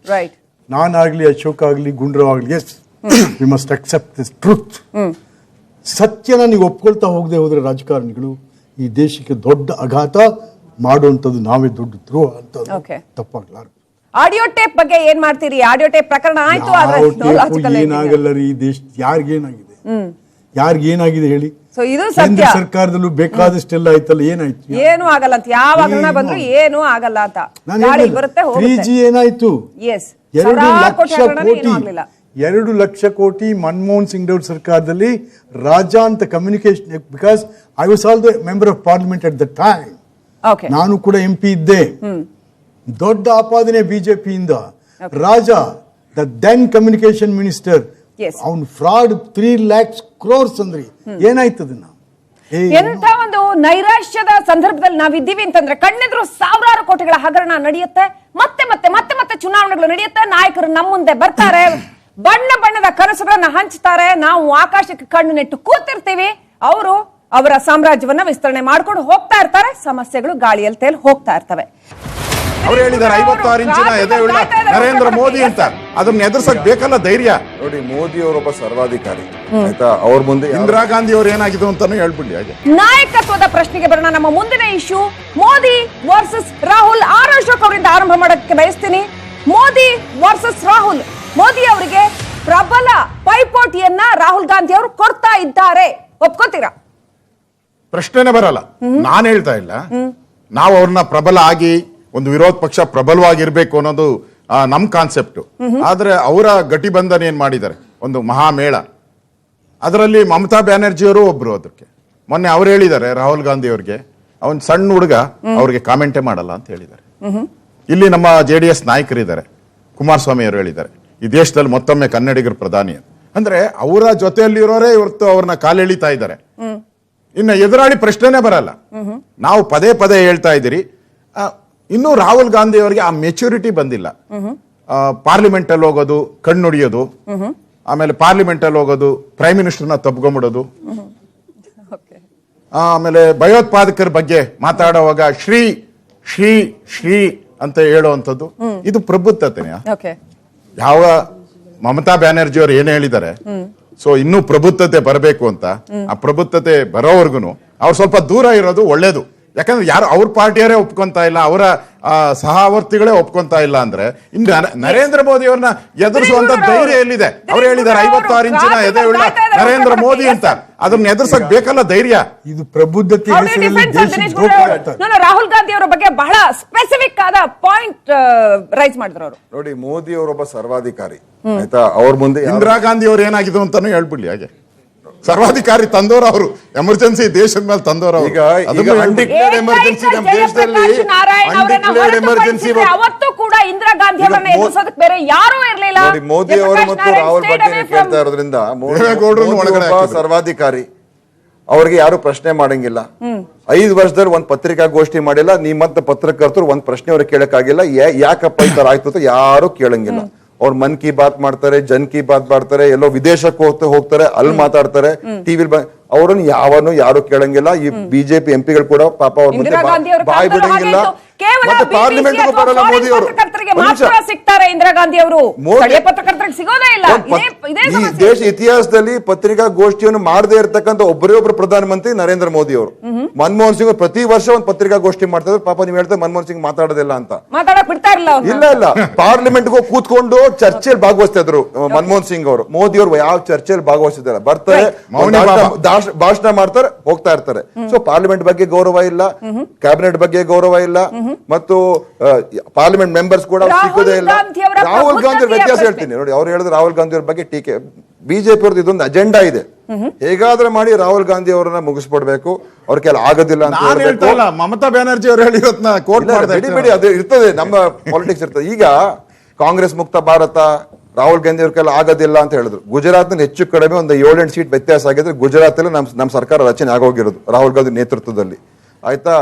ನಾನಾಗ್ಲಿ, ಅಶೋಕ್ ಆಗ್ಲಿ, ಗುಂಡ್ರಾವ್ ಆಗ್ಲಿ, yes we must accept this truth. ಸತ್ಯನ ನೀವು ಒಪ್ಕೊಳ್ತಾ ಹೋಗದೆ ಹೋದ್ರೆ ರಾಜಕಾರಣಿಗಳು ಈ ದೇಶಕ್ಕೆ ದೊಡ್ಡ ಆಘಾತ ಮಾಡುವಂಥದ್ದು, ನಾವೇ ದೊಡ್ಡ ದ್ರೋಹ ಅಂತ ತಪ್ಪಾಗ್ಲಾರ್ದು. ಆಡಿಯೋ ಟೇಪ್ ಬಗ್ಗೆ ಏನ್ ಮಾಡ್ತೀರಿ? ಆಡಿಯೋ ಟೇಪ್ ಪ್ರಕರಣ ಆಯ್ತು, ಏನಾಗಲ್ಲ ರೀ. ಈ ದೇಶ ಯಾರಿಗೇನಾಗಿದೆ? ಯಾರಿಗೇನಾಗಿದೆ ಹೇಳಿ? ಕೇಂದ್ರ ಸರ್ಕಾರದಲ್ಲೂ ಬೇಕಾದಷ್ಟೆಲ್ಲ ಆಯ್ತಲ್ಲ, ಏನಾಯ್ತು? ಏನು ಆಗಲ್ಲ ಅಂತ, ಯಾವ ಹಗರಣ ಬಂದ್ರು ಏನು ಆಗಲ್ಲ ಅಂತ. 3G ಏನಾಯ್ತು? 2 ಲಕ್ಷ ಕೋಟಿ ಮನಮೋಹನ್ ಸಿಂಗ್ ಅವ್ರ ಸರ್ಕಾರದಲ್ಲಿ ರಾಜಾ ಅಂತ communication, because I was also member of parliament at the time. ನಾನು ಕೂಡ MP ಇದ್ದೆ. ದೊಡ್ಡ ಆಪಾದನೆ ಬಿಜೆಪಿಯಿಂದ. Raja, the then communication minister, ಅವನು ಫ್ರಾಡ್ 3 lakhs crores ಅಂದ್ರಿ. ಏನಾಯ್ತು ಅದನ್ನ? ಎಂತ ಒಂದು ನೈರಾಶ್ಯದ ಸಂದರ್ಭದಲ್ಲಿ ನಾವಿದ್ದೀವಿ ಅಂತಂದ್ರೆ, ಕಣ್ಣೆದ್ರು ಸಾವಿರಾರು ಕೋಟಿಗಳ ಹಗರಣ ನಡೆಯುತ್ತೆ. ಮತ್ತೆ ಮತ್ತೆ ಮತ್ತೆ ಮತ್ತೆ ಚುನಾವಣೆಗಳು ನಡೆಯುತ್ತೆ. ನಾಯಕರು ನಮ್ಮ ಮುಂದೆ ಬರ್ತಾರೆ, ಬಣ್ಣ ಬಣ್ಣದ ಕನಸುಗಳನ್ನ ಹಂಚ್ತಾರೆ. ನಾವು ಆಕಾಶಕ್ಕೆ ಕಣ್ಣು ನೆಟ್ಟು ಕೂತಿರ್ತೀವಿ. ಅವರು ಅವರ ಸಾಮ್ರಾಜ್ಯವನ್ನ ವಿಸ್ತರಣೆ ಮಾಡ್ಕೊಂಡು ಹೋಗ್ತಾ ಇರ್ತಾರೆ. ಸಮಸ್ಯೆಗಳು ಗಾಳಿಯಲ್ಲಿ ತೇಲಿ ಹೋಗ್ತಾ ಇರ್ತವೆ. ಅವ್ರು ಹೇಳಿದ್ದಾರೆ 56 ಇಂಚಿನ ಎದೆಯುಳ್ಳ ನರೇಂದ್ರ ಮೋದಿ ಅಂತ. ಅದನ್ನ ಎದುರಿಸಕ್ ಬೇಕಲ್ಲ ಧೈರ್ಯ. ನೋಡಿ, ಮೋದಿ ಅವರೊಬ್ಬ ಸರ್ವಾಧಿಕಾರಿ, ಆಯ್ತಾ? ಅವ್ರ ಮುಂದೆ ಇಂದಿರಾ ಗಾಂಧಿ ಅವ್ರು ಏನಾಗಿದೆ ಅಂತಾನು ಹೇಳ್ಬಿಡಿ. ಹಾಗೆ ನಾಯಕತ್ವದ ಪ್ರಶ್ನೆಗೆ ಬರೋಣ. ನಮ್ಮ ಮುಂದಿನ ಇಶ್ಯೂ ಮೋದಿ ವರ್ಸಸ್ ರಾಹುಲ್. ಅಶೋಕ್ ಅವರಿಂದ ಆರಂಭ ಮಾಡಕ್ಕೆ ಬಯಸ್ತೀನಿ. ಮೋದಿ ವರ್ಸಸ್ ರಾಹುಲ್. ಮೋದಿ ಅವರಿಗೆ ಪ್ರಬಲ ಪೈಪೋಟಿಯನ್ನ ರಾಹುಲ್ ಗಾಂಧಿ ಅವರು ಕೊಡ್ತಾ ಇದ್ದಾರೆ, ಒಪ್ಕೋತೀರಾ? ಪ್ರಶ್ನೆನೇ ಬರಲ್ಲ. ನಾನು ಹೇಳ್ತಾ ಇಲ್ಲ ನಾವು ಅವ್ರನ್ನ ಪ್ರಬಲ ಆಗಿ ಒಂದು ವಿರೋಧ ಪಕ್ಷ ಪ್ರಬಲವಾಗಿರ್ಬೇಕು ಅನ್ನೋದು ನಮ್ ಕಾನ್ಸೆಪ್ಟ್. ಆದ್ರೆ ಅವರ ಗಠಬಂಧನ ಏನ್ ಮಾಡಿದ್ದಾರೆ, ಒಂದು ಮಹಾಮೇಳ. ಅದರಲ್ಲಿ ಮಮತಾ ಬ್ಯಾನರ್ಜಿ ಅವರು ಒಬ್ರು. ಅದಕ್ಕೆ ಮೊನ್ನೆ ಅವ್ರು ಹೇಳಿದ್ದಾರೆ ರಾಹುಲ್ ಗಾಂಧಿ ಅವ್ರಿಗೆ, ಅವನ್ ಸಣ್ಣ ಹುಡುಗ, ಅವ್ರಿಗೆ ಕಾಮೆಂಟೇ ಮಾಡಲ್ಲ ಅಂತ ಹೇಳಿದ್ದಾರೆ. ಇಲ್ಲಿ ನಮ್ಮ JDS ನಾಯಕರಿದ್ದಾರೆ, ಕುಮಾರಸ್ವಾಮಿ ಅವರು ಹೇಳಿದ್ದಾರೆ, ಈ ದೇಶದಲ್ಲಿ ಮತ್ತೊಮ್ಮೆ ಕನ್ನಡಿಗರ ಪ್ರಧಾನಿ ಅಂದ್ರೆ ಅವರ ಜೊತೆಯಲ್ಲಿರೋರೇ ಇವತ್ತು ಅವ್ರನ್ನ ಕಾಲೆಳಿತಾ ಇದ್ದಾರೆ. ಇನ್ನು ಎದುರಾಳಿ ಪ್ರಶ್ನೆನೇ ಬರಲ್ಲ. ನಾವು ಪದೇ ಪದೇ ಹೇಳ್ತಾ ಇದ್ದೀರಿ, ಇನ್ನು ರಾಹುಲ್ ಗಾಂಧಿ ಅವರಿಗೆ ಆ ಮೆಚುರಿಟಿ ಬಂದಿಲ್ಲ. ಪಾರ್ಲಿಮೆಂಟ್ ಅಲ್ಲಿ ಹೋಗೋದು ಕಣ್ಣು ಹೊಡಿಯೋದು, ಆಮೇಲೆ ಪಾರ್ಲಿಮೆಂಟ್ ಅಲ್ಲಿ ಹೋಗೋದು ಪ್ರೈಮ್ ಮಿನಿಸ್ಟರ್ನ ತಬ್ಕೊಂಡ್ಬಿಡೋದು, ಆಮೇಲೆ ಭಯೋತ್ಪಾದಕರ ಬಗ್ಗೆ ಮಾತಾಡುವಾಗ ಶ್ರೀ ಶ್ರೀ ಶ್ರೀ ಅಂತ ಹೇಳುವಂಥದ್ದು, ಇದು ಪ್ರಬುದ್ಧತೆನೆಯಾ? ಯಾವ ಮಮತಾ ಬ್ಯಾನರ್ಜಿ ಅವರು ಏನ್ ಹೇಳಿದ್ದಾರೆ, ಸೊ ಇನ್ನೂ ಪ್ರಬುದ್ಧತೆ ಬರಬೇಕು ಅಂತ, ಆ ಪ್ರಬುದ್ಧತೆ ಬರೋವರ್ಗುನು ಅವ್ರು ಸ್ವಲ್ಪ ದೂರ ಇರೋದು ಒಳ್ಳೇದು. ಯಾಕಂದ್ರೆ ಯಾರು ಅವ್ರ ಪಾರ್ಟಿಯವರೇ ಒಪ್ಕೊಂತ ಇಲ್ಲ, ಅವರ ಸಹವರ್ತಿಗಳೇ ಒಪ್ಕೊಂತ ಇಲ್ಲ ಅಂದ್ರೆ ಇನ್ನು ನರೇಂದ್ರ ಮೋದಿ ಅವ್ರನ್ನ ಎದುರಿಸುವಂತ ಧೈರ್ಯ ಎಲ್ಲಿದೆ? ಅವ್ರು ಹೇಳಿದ್ದಾರೆ 56 ಇಂಚಿನ ಎದೆ ಉಳ್ಳ ನರೇಂದ್ರ ಮೋದಿ ಅಂತ, ಅದನ್ನ ಎದುರಿಸಕ್ ಬೇಕಲ್ಲ ಧೈರ್ಯ. ಇದು ಪ್ರಬುದ್ಧತೆ ಹೆಸರಲ್ಲಿ ದೇಶಕ್ಕೆ ದ್ರೋಹ ಆಗ್ತದೆ. ರಾಹುಲ್ ಗಾಂಧಿ ಅವರ ಬಗ್ಗೆ ಬಹಳ ಸ್ಪೆಸಿಫಿಕ್ ಆದ ಪಾಯಿಂಟ್ ರೈಸ್ ಮಾಡಿದ್ರು ಅವರು. ನೋಡಿ, ಮೋದಿ ಅವರೊಬ್ಬ ಸರ್ವಾಧಿಕಾರಿ, ಆಯ್ತಾ? ಅವ್ರ ಮುಂದೆ ಇಂದಿರಾ ಗಾಂಧಿ ಅವ್ರು ಏನಾಗಿದ್ದು ಅಂತಾನು ಹೇಳ್ಬಿಡ್ಲಿ. ಹಾಗೆ ಸರ್ವಾಧಿಕಾರಿ ತಂದವರು ಅವರು, ಎಮರ್ಜೆನ್ಸಿ ದೇಶದ ಮೇಲೆ ತಂದವರು. ಈಗ ಅನ್ಡಿಕ್ಲೇರ್ಡ್ ಎಮರ್ಜೆನ್ಸಿ ನಮ್ಮ ದೇಶದಲ್ಲಿ, ಅನ್ಡಿಕ್ಲೇರ್ಡ್ ಎಮರ್ಜೆನ್ಸಿ ಅವತ್ತು ಕೂಡ ಇಂದಿರಾ ಗಾಂಧಿ ಅವರನ್ನ ಎದುರಿಸೋದಕ್ಕೆ ಬೇರೆ ಯಾರೂ ಇರಲಿಲ್ಲ. ನೋಡಿ, ಮೋದಿ ಅವರು ಮತ್ತು ರಾಹುಲ್ ಬಗ್ಗೆ ಕೇಳ್ತಾ ಇರೋದ್ರಿಂದ ಒಬ್ಬ ಸರ್ವಾಧಿಕಾರಿ, ಅವ್ರಿಗೆ ಯಾರು ಪ್ರಶ್ನೆ ಮಾಡಂಗಿಲ್ಲ. 5 ವರ್ಷದಲ್ಲಿ ಒಂದ್ ಪತ್ರಿಕಾಗೋಷ್ಠಿ ಮಾಡಿಲ್ಲ, ನಿಮ್ಮಂತ ಪತ್ರಕರ್ತರು ಒಂದ್ ಪ್ರಶ್ನೆ ಅವ್ರಿಗೆ ಕೇಳಕ್ಕಾಗಿಲ್ಲ. ಯಾಕಪ್ಪ ಈ ತರ ಆಯ್ತು ಅಂತ ಯಾರು ಕೇಳಂಗಿಲ್ಲ. ಅವ್ರು ಮನ್ ಕಿ ಬಾತ್ ಮಾಡ್ತಾರೆ, ಜನ್ ಕಿ ಬಾತ್ ಮಾಡ್ತಾರೆ, ಎಲ್ಲೋ ವಿದೇಶಕ್ಕೆ ಹೋಗ್ತಾರೆ, ಅಲ್ಲಿ ಮಾತಾಡ್ತಾರೆ, ಟಿವಿಲಿ ಅವ್ರನ್ನ ಯಾರು ಕೇಳಂಗಿಲ್ಲ. ಈ ಬಿಜೆಪಿ ಎಂಪಿಗಳು ಕೂಡ ಪಾಪ ಅವ್ರ ಮುಂದೆ ಬಾಯ್ ಬಿಡಂಗಿಲ್ಲ. ಮತ್ತೆ ಪಾರ್ಲಿಮೆಂಟ್ ಬರಲ್ಲ ಮೋದಿ ಅವರು. ಸಿಗ್ತಾರೆ ಇಂದಿರಾ ಗಾಂಧಿ ಅವರು, ಪತ್ರಕರ್ತರಿಗೆ ಸಿಗೋದೇ ಇಲ್ಲ. ಈ ದೇಶ ಇತಿಹಾಸದಲ್ಲಿ ಪತ್ರಿಕಾಗೋಷ್ಠಿಯನ್ನು ಮಾಡದೇ ಇರತಕ್ಕಂತ ಒಬ್ಬರೇ ಒಬ್ಬರು ಪ್ರಧಾನಮಂತ್ರಿ ನರೇಂದ್ರ ಮೋದಿ ಅವರು. ಮನಮೋಹನ್ ಸಿಂಗ್ ಪ್ರತಿ ವರ್ಷ ಒಂದು ಪತ್ರಿಕಾಗೋಷ್ಠಿ ಮಾಡ್ತಾ ಇದ್ರು. ಪಾಪ ನೀವು ಹೇಳ್ತಾರೆ ಮನಮೋಹನ್ ಸಿಂಗ್ ಮಾತಾಡೋದಿಲ್ಲ ಅಂತ. ಮಾತಾಡಕ್ ಬಿಡ್ತಾ ಇಲ್ಲ ಪಾರ್ಲಿಮೆಂಟ್ ಹೋಗಿ ಕೂತ್ಕೊಂಡು ಚರ್ಚೆಯಲ್ಲಿ ಭಾಗವಹಿಸ್ತಾ ಇದ್ರು ಮನಮೋಹನ್ ಸಿಂಗ್ ಅವರು. ಮೋದಿ ಅವರು ಯಾವ ಚರ್ಚೆಯಲ್ಲಿ ಭಾಗವಹಿಸಿದ್ದಾರೆ, ಬರ್ತಾರೆ, ಭಾಷಣ ಮಾಡ್ತಾರೆ, ಹೋಗ್ತಾ ಇರ್ತಾರೆ. ಸೊ ಪಾರ್ಲಿಮೆಂಟ್ ಬಗ್ಗೆ ಗೌರವ ಇಲ್ಲ, ಕ್ಯಾಬಿನೆಟ್ ಬಗ್ಗೆ ಗೌರವ ಇಲ್ಲ, ಮತ್ತು ಪಾರ್ಲಿಮೆಂಟ್ ಮೆಂಬರ್ಸ್ ಕೂಡ ಸಿಗೋದೇ ಇಲ್ಲ. ರಾಹುಲ್ ಗಾಂಧಿ ವ್ಯತ್ಯಾಸ ಹೇಳ್ತೀನಿ ನೋಡಿ. ಅವ್ರು ಹೇಳಿದ್ರೆ ರಾಹುಲ್ ಗಾಂಧಿ ಅವ್ರ ಬಗ್ಗೆ ಟೀಕೆ. ಬಿಜೆಪಿ ಅವ್ರದ್ದು ಇದೊಂದು ಅಜೆಂಡಾ ಇದೆ, ಹೇಗಾದ್ರೆ ಮಾಡಿ ರಾಹುಲ್ ಗಾಂಧಿ ಅವರನ್ನ ಮುಗಿಸ್ಬಿಡ್ಬೇಕು, ಅವ್ರ ಕೆಲ ಆಗೋದಿಲ್ಲ ಅಂತ ಹೇಳ್ಬೇಕು. ಮಮತಾ ಬ್ಯಾನರ್ಜಿ ಅವರು ಹೇಳಿರೋದನ್ನ ಕೋಟ್ ಬಿಡಿ, ಅದು ಇರ್ತದೆ, ನಮ್ಮ ಪಾಲಿಟಿಕ್ಸ್ ಇರ್ತದೆ. ಈಗ ಕಾಂಗ್ರೆಸ್ ಮುಕ್ತ ಭಾರತ, ರಾಹುಲ್ ಗಾಂಧಿ ಅವ್ರ ಕೆಲ ಆಗೋದಿಲ್ಲ ಅಂತ ಹೇಳಿದ್ರು. ಗುಜರಾತ್ ನಲ್ಲಿ ಹೆಚ್ಚು ಕಡಿಮೆ ಒಂದು 7-8 ಸೀಟ್ ವ್ಯತ್ಯಾಸ ಆಗಿದ್ರೆ ಗುಜರಾತ್ ಅಲ್ಲಿ ನಮ್ಮ ಸರ್ಕಾರ ರಚನೆ ಆಗೋಗಿರೋದು ರಾಹುಲ್ ಗಾಂಧಿ ನೇತೃತ್ವದಲ್ಲಿ, ಆಯ್ತಾ?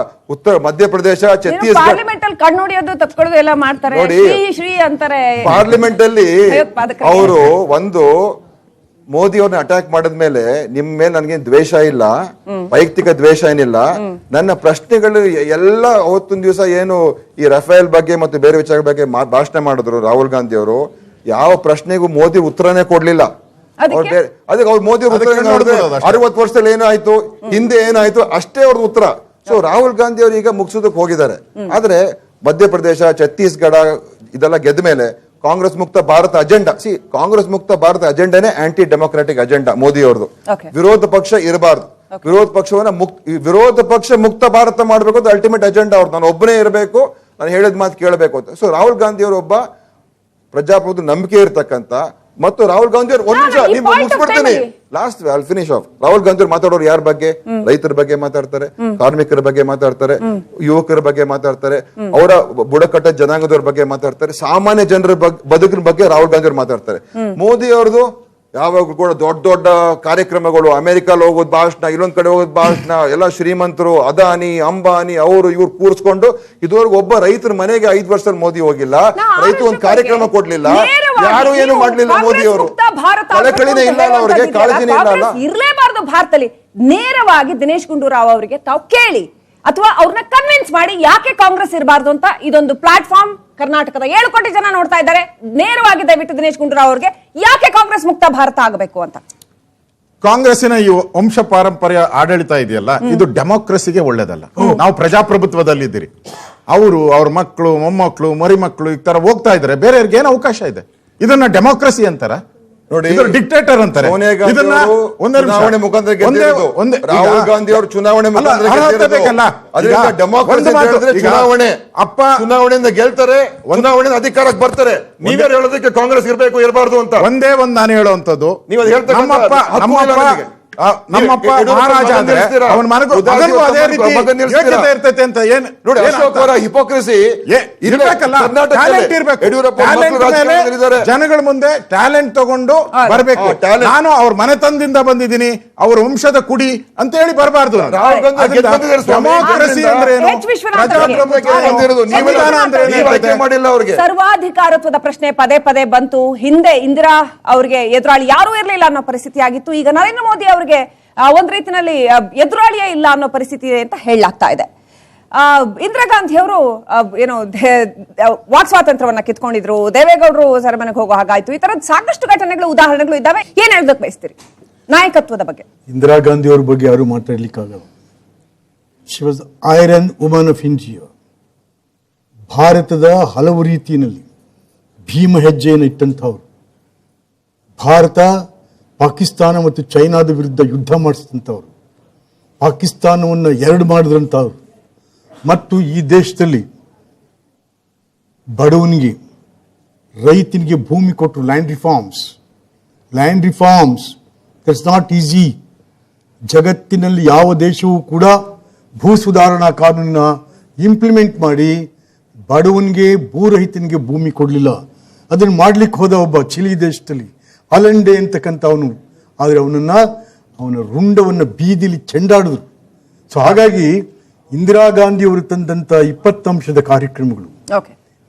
ಮಧ್ಯಪ್ರದೇಶ, ಛತ್ತೀಸ್ಗಢ ಪಾರ್ಲಿಮೆಂಟ್ ಅಲ್ಲಿ ಕಣ್ಣುಡಿಯೋದು ತಪ್ಕೊಳ್ಳೋದು ಎಲ್ಲ ಮಾಡ್ತಾರೆ. ನೋಡಿ, ಶ್ರೀ ಅಂತಾರೆ ಪಾರ್ಲಿಮೆಂಟ್ ಅಲ್ಲಿ ಅವರು ಒಂದು ಮೋದಿ ಅವ್ರನ್ನ ಅಟ್ಯಾಕ್ ಮಾಡಿದ್ಮೇಲೆ ನಿಮ್ಮ ಮೇಲೆ ನನಗೇನು ದ್ವೇಷ ಇಲ್ಲ, ವೈಯಕ್ತಿಕ ದ್ವೇಷ ಏನಿಲ್ಲ, ನನ್ನ ಪ್ರಶ್ನೆಗಳು ಎಲ್ಲ ಅವತ್ತೊಂದು ದಿವಸ ಏನು ಈ ರಫೇಲ್ ಬಗ್ಗೆ ಮತ್ತು ಬೇರೆ ವಿಚಾರ ಬಗ್ಗೆ ಭಾಷಣ ಮಾಡಿದ್ರು ರಾಹುಲ್ ಗಾಂಧಿ ಅವರು, ಯಾವ ಪ್ರಶ್ನೆಗೂ ಮೋದಿ ಉತ್ತರನೇ ಕೊಡ್ಲಿಲ್ಲ. ಅದಕ್ಕೆ ಅವ್ರು ಮೋದಿ ಉತ್ತರ ನೋಡಿದ್ರೆ 60 ವರ್ಷದಲ್ಲಿ ಏನಾಯ್ತು, ಹಿಂದೆ ಏನಾಯ್ತು, ಅಷ್ಟೇ ಅವ್ರ ಉತ್ತರ. ಸೊ ರಾಹುಲ್ ಗಾಂಧಿ ಅವರು ಈಗ ಮುಗಿಸೋದಕ್ಕೆ ಹೋಗಿದ್ದಾರೆ. ಆದ್ರೆ ಮಧ್ಯಪ್ರದೇಶ, ಛತ್ತೀಸ್ಗಢ ಇದೆಲ್ಲ ಗೆದ್ದ ಮೇಲೆ ಕಾಂಗ್ರೆಸ್ ಮುಕ್ತ ಭಾರತ ಅಜೆಂಡಾ, ಕಾಂಗ್ರೆಸ್ ಮುಕ್ತ ಭಾರತ ಅಜೆಂಡಾನೇ ಆಂಟಿ ಡೆಮೊಕ್ರಾಟಿಕ್ ಅಜೆಂಡಾ ಮೋದಿ ಅವ್ರದ್ದು. ವಿರೋಧ ಪಕ್ಷ ಇರಬಾರ್ದು, ವಿರೋಧ ಪಕ್ಷ ಮುಕ್ತ ಭಾರತ ಮಾಡಬೇಕು ಅಂತ ಅಲ್ಟಿಮೇಟ್ ಅಜೆಂಡಾ ಅವ್ರದ್ದು. ನಾನು ಒಬ್ಬನೇ ಇರಬೇಕು, ನಾನು ಹೇಳಿದ ಮಾತು ಕೇಳಬೇಕು ಅಂತ. ಸೊ ರಾಹುಲ್ ಗಾಂಧಿ ಅವರು ಒಬ್ಬ ಪ್ರಜಾಪ್ರಭುತ್ವ ನಂಬಿಕೆ ಇರ್ತಕ್ಕಂಥ, ಮತ್ತು ರಾಹುಲ್ ಗಾಂಧಿ ಅವರು ಒಂದು ನಿಮಿಷ ನೀವು ಮುಗಿಸ್ಬಿಡ್ತೀನಿ, last I finish off. Rahul Gandhi ಅವರು ಮಾತಾಡೋರು ಯಾರ ಬಗ್ಗೆ? ರೈತರ ಬಗ್ಗೆ ಮಾತಾಡ್ತಾರೆ, ಕಾರ್ಮಿಕರ ಬಗ್ಗೆ ಮಾತಾಡ್ತಾರೆ, ಯುವಕರ ಬಗ್ಗೆ ಮಾತಾಡ್ತಾರೆ, ಅವರ ಬುಡಕಟ್ಟ ಜನಾಂಗದವ್ರ ಬಗ್ಗೆ ಮಾತಾಡ್ತಾರೆ, ಸಾಮಾನ್ಯ ಜನರ ಬದುಕಿನ ಬಗ್ಗೆ ರಾಹುಲ್ ಗಾಂಧಿ ಅವರು ಮಾತಾಡ್ತಾರೆ. ಮೋದಿ ಅವ್ರದ್ದು ಯಾವಾಗಲೂ ಕೂಡ ದೊಡ್ಡ ದೊಡ್ಡ ಕಾರ್ಯಕ್ರಮಗಳು, ಅಮೆರಿಕಲ್ಲಿ ಹೋಗೋದು ಭಾಷಣ, ಇಲ್ಲೊಂದ್ ಕಡೆ ಹೋಗೋದು ಭಾಷಣ, ಎಲ್ಲ ಶ್ರೀಮಂತರು, ಅದಾನಿ, ಅಂಬಾನಿ, ಅವರು ಇವ್ರು ಕೂರಿಸ್ಕೊಂಡು ಇದುವರೆಗೂ ಒಬ್ಬ ರೈತರ ಮನೆಗೆ 5 ವರ್ಷದಲ್ಲಿ ಮೋದಿ ಹೋಗಿಲ್ಲ, ರೈತ ಒಂದು ಕಾರ್ಯಕ್ರಮ ಕೊಡ್ಲಿಲ್ಲ, ಯಾರು ಏನು ಮಾಡ್ಲಿಲ್ಲ ಮೋದಿ ಅವರು. ಕಳಕಳಿನೇ ಇಲ್ಲ ಅವ್ರಿಗೆ, ಕಾಳಜಿನೇ ಇಲ್ಲ. ಇರ್ಲೇಬಾರ್ದು ಭಾರತದಲ್ಲಿ. ನೇರವಾಗಿ ದಿನೇಶ್ ಗುಂಡೂರಾವ್ ಅವರಿಗೆ ತಾವು ಕೇಳಿ ಅಥವಾ ಅವ್ರನ್ನ ಕನ್ವಿನ್ಸ್ ಮಾಡಿ ಯಾಕೆ ಕಾಂಗ್ರೆಸ್ ಇರಬಾರ್ದು ಅಂತ. ಇದೊಂದು ಪ್ಲಾಟ್ಫಾರ್ಮ್, ಕರ್ನಾಟಕದ 7 ಕೋಟಿ ಜನ ನೋಡ್ತಾ ಇದ್ದಾರೆ. ನೇರವಾಗಿ ದಯವಿಟ್ಟು ದಿನೇಶ್ ಗುಂಡೂರಾವ್ ಅವರಿಗೆ ಯಾಕೆ ಕಾಂಗ್ರೆಸ್ ಮುಕ್ತ ಭಾರತ ಆಗಬೇಕು ಅಂತ. ಕಾಂಗ್ರೆಸ್ಸಿನ ಈ ವಂಶ ಪಾರಂಪರ್ಯ ಆಡಳಿತ ಇದೆಯಲ್ಲ, ಇದು ಡೆಮೋಕ್ರಸಿಗೆ ಒಳ್ಳೇದಲ್ಲ. ನಾವು ಪ್ರಜಾಪ್ರಭುತ್ವದಲ್ಲಿದ್ದೀರಿ, ಅವರು ಅವ್ರ ಮಕ್ಕಳು, ಮೊಮ್ಮಕ್ಕಳು, ಮರಿಮಕ್ಕಳು ಈ ತರ ಹೋಗ್ತಾ ಇದ್ದಾರೆ, ಬೇರೆಯವ್ರಿಗೆ ಏನು ಅವಕಾಶ ಇದೆ? ಇದನ್ನ ಡೆಮೋಕ್ರಸಿ ಅಂತಾರ? ನೋಡಿ, ಡಿಕ್ಟೇಟರ್ ಅಂತಾರೆ. ಚುನಾವಣೆ ಮುಖಾಂತರ ರಾಹುಲ್ ಗಾಂಧಿ ಅವರು ಚುನಾವಣೆ ಚುನಾವಣೆಯಿಂದ ಗೆಲ್ತಾರೆ, ಚುನಾವಣೆ ಅಧಿಕಾರಕ್ಕೆ ಬರ್ತಾರೆ. ನೀವೇ ಹೇಳೋದಕ್ಕೆ ಕಾಂಗ್ರೆಸ್ ಇರಬೇಕು ಇರಬಾರ್ದು ಅಂತ. ಒಂದೇ ಒಂದು ನಾನು ಹೇಳುವಂತದ್ದು, ನಮ್ಮಪ್ಪ ಮಹಾರಾಜ ಆದ್ರೆ ಅವನ ಮಗನಿಗೂ ಅದೇ ರೀತಿ ಯೋಗ್ಯತೆ ಇರ್ತೈತೆ ಅಂತ ಏನು ನೋಡಿ, ಅಶೋಕ್ ಅವರ ಹಿಪೋಕ್ರಸಿ ಇರ್ಬೇಕಲ್ಲ, ಟ್ಯಾಲೆಂಟ್ ಇರ್ಬೇಕು. ಟ್ಯಾಲೆಂಟ್ ಮೇಲೆ ಜನಗಳ ಮುಂದೆ ಟ್ಯಾಲೆಂಟ್ ತಗೊಂಡು ಬರ್ಬೇಕು. ನಾನು ಅವ್ರ ಮನೆತನದಿಂದ ಬಂದಿದ್ದೀನಿ, ಅವ್ರ ವಂಶದ ಕುಡಿ ಅಂತ ಹೇಳಿ ಬರಬಾರ್ದು. ಡೆಮೋಕ್ರಸಿ ಅಂದ್ರೆ ಏನು, ಸಂವಿಧಾನ ಅಂದ್ರೆ ಏನು? ಸರ್ವಾಧಿಕಾರತ್ವದ ಪ್ರಶ್ನೆ ಪದೇ ಪದೇ ಬಂತು. ಹಿಂದೆ ಇಂದಿರಾ ಅವರಿಗೆ ಎದುರಾಳಿ ಯಾರೂ ಇರಲಿಲ್ಲ ಅನ್ನೋ ಪರಿಸ್ಥಿತಿ ಆಗಿತ್ತು. ಈಗ ನರೇಂದ್ರ ಮೋದಿ ಅವರಿಗೆ ಒಂದ್ ರೀತಿಯಲ್ಲಿ ಎದುರಾಳಿಯೇ ಇಲ್ಲ ಅನ್ನೋ ಪರಿಸ್ಥಿತಿ ಇದೆ ಅಂತ ಹೇಳಲಾಗ್ತಾ ಇದೆ. ಇಂದಿರಾ ಗಾಂಧಿ ಅವರು ಏನು ವಾಕ್ ಸ್ವಾತಂತ್ರ್ಯವನ್ನ ಕಿತ್ಕೊಂಡಿದ್ರು, ದೇವೇಗೌಡರು ಸೆರೆಮನೆಗೆ ಹೋಗೋ ಹಾಗಾಯ್ತು. ಈ ತರದ ಸಾಕಷ್ಟು ಘಟನೆಗಳು, ಉದಾಹರಣೆಗಳು ಇದ್ದಾವೆ. ಏನ್ ಹೇಳೋದಕ್ಕೆ ಬಯಸ್ತೀರಿ ನಾಯಕತ್ವದ ಬಗ್ಗೆ? ಇಂದಿರಾ ಗಾಂಧಿ ಅವ್ರ ಬಗ್ಗೆ ಯಾರು ಮಾತಾಡ್ಲಿಕ್ಕಾಗಲ್ಲ. She was iron woman of India. ಭಾರತದ ಹಲವು ರೀತಿಯಲ್ಲಿ ಭೀಮ ಹೆಜ್ಜೆಯನ್ನು ಇಟ್ಟಂಥವ್ರು. ಭಾರತ ಪಾಕಿಸ್ತಾನ ಮತ್ತು ಚೈನಾದ ವಿರುದ್ಧ ಯುದ್ಧ ಮಾಡಿಸಿದಂಥವ್ರು. ಪಾಕಿಸ್ತಾನವನ್ನು ಎರಡು ಮಾಡಿದ್ರಂಥವ್ರು. ಮತ್ತು ಈ ದೇಶದಲ್ಲಿ ಬಡವನಿಗೆ, ರೈತನಿಗೆ ಭೂಮಿ ಕೊಟ್ಟರು. Land reforms that's not easy. ಜಗತ್ತಿನಲ್ಲಿ ಯಾವ ದೇಶವೂ ಕೂಡ ಭೂ ಸುಧಾರಣಾ ಕಾನೂನನ್ನ ಇಂಪ್ಲಿಮೆಂಟ್ ಮಾಡಿ ಬಡವನಿಗೆ, ಭೂರಹಿತನಿಗೆ ಭೂಮಿ ಕೊಡಲಿಲ್ಲ. ಅದನ್ನು ಮಾಡ್ಲಿಕ್ಕೆ ಹೋದ ಒಬ್ಬ ಚಿಲಿ ದೇಶದಲ್ಲಿ ಅಲಂಡೆ ಅಂತಕ್ಕಂಥವನು. ಆದರೆ ಅವನ ರುಂಡವನ್ನು ಬೀದಿಲಿ ಚೆಂಡಾಡಿದ್ರು. ಸೊ ಹಾಗಾಗಿ ಇಂದಿರಾ ಗಾಂಧಿ ಅವರು ತಂದಂಥ 20 ಅಂಶದ ಕಾರ್ಯಕ್ರಮಗಳು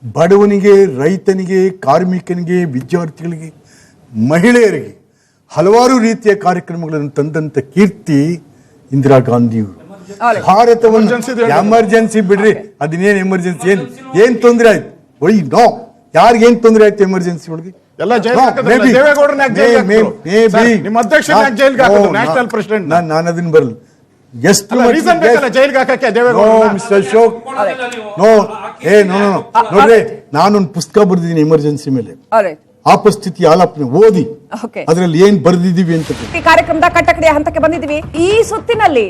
ಬಡವನಿಗೆ, ರೈತನಿಗೆ, ಕಾರ್ಮಿಕನಿಗೆ, ವಿದ್ಯಾರ್ಥಿಗಳಿಗೆ, ಮಹಿಳೆಯರಿಗೆ ಹಲವಾರು ರೀತಿಯ ಕಾರ್ಯಕ್ರಮಗಳನ್ನು ತಂದಂಥ ಕೀರ್ತಿ ಇಂದಿರಾ ಗಾಂಧಿಯವರು. ಭಾರತವನ್ನು ಎಮರ್ಜೆನ್ಸಿ ಬಿಡ್ರಿ, ಅದನ್ನೇನು ಎಮರ್ಜೆನ್ಸಿ, ಏನ್ ತೊಂದರೆ ಆಯ್ತು? ನೋ, ಯಾರಿಗೇನ್ ತೊಂದರೆ ಆಯ್ತು ಎಮರ್ಜೆನ್ಸಿ ಒಳಗೆ? ನಾನು ಅದನ್ನ ಬರಲ್ಲ. ಎಷ್ಟು ನೋಡ್ರಿ, ನಾನೊಂದು ಪುಸ್ತಕ ಬರೆದಿದ್ದೀನಿ ಎಮರ್ಜೆನ್ಸಿ ಮೇಲೆ, ಆಪಸ್ಥಿತಿ ಆಲಾಪನೆ ಓದಿ ಅದರಲ್ಲಿ ಏನ್ ಬರೆದಿದ್ದೀವಿ ಅಂತ. ಕಾರ್ಯಕ್ರಮದ ಕಟ್ಟಕಡೆಯ ಹಂತಕ್ಕೆ ಬಂದಿದ್ದೀವಿ. ಈ ಸುತ್ತಿನಲ್ಲಿ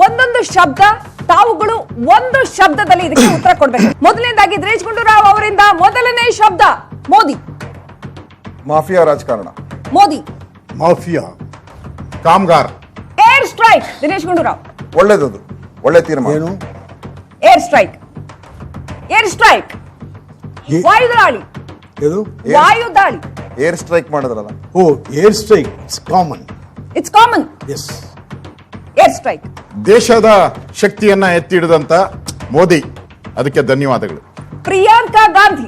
ಒಂದೊಂದು ಶಬ್ದ, ತಾವುಗಳು ಒಂದು ಶಬ್ದದಲ್ಲಿ ಇದಕ್ಕೆ ಉತ್ತರ ಕೊಡ್ಬೇಕು. ಮೊದಲನೇದಾಗಿ ದಿನೇಶ್ ಗುಂಡೂರಾವ್ ಅವರಿಂದ ಮೊದಲನೇ ಶಬ್ದ ಮೋದಿ. ಮಾಫಿಯಾ ರಾಜಕಾರಣ. ಮೋದಿ. ಮಾಫಿಯಾ. ಕಾಮಗಾರ್. Air strike. ದಿನೇಶ್ ಗುಂಡೂರಾವ್. ಒಳ್ಳೆದದು, ಒಳ್ಳೆ ತೀರ್ಮಾನ. ಏನು? Air strike. ವಾಯುದಾಳಿ. ವಾಯು ದಾಳಿ. ಏರ್ ಸ್ಟ್ರೈಕ್ ಮಾಡಿದ್ರಲ್ಲ. Oh, air strike. It's common. Yes, air strike. ದೇಶದ ಶಕ್ತಿಯನ್ನ ಎತ್ತಿ ಹಿಡಿದಂತ ಮೋದಿ, ಅದಕ್ಕೆ ಧನ್ಯವಾದಗಳು. ಪ್ರಿಯಾಂಕಾ ಗಾಂಧಿ.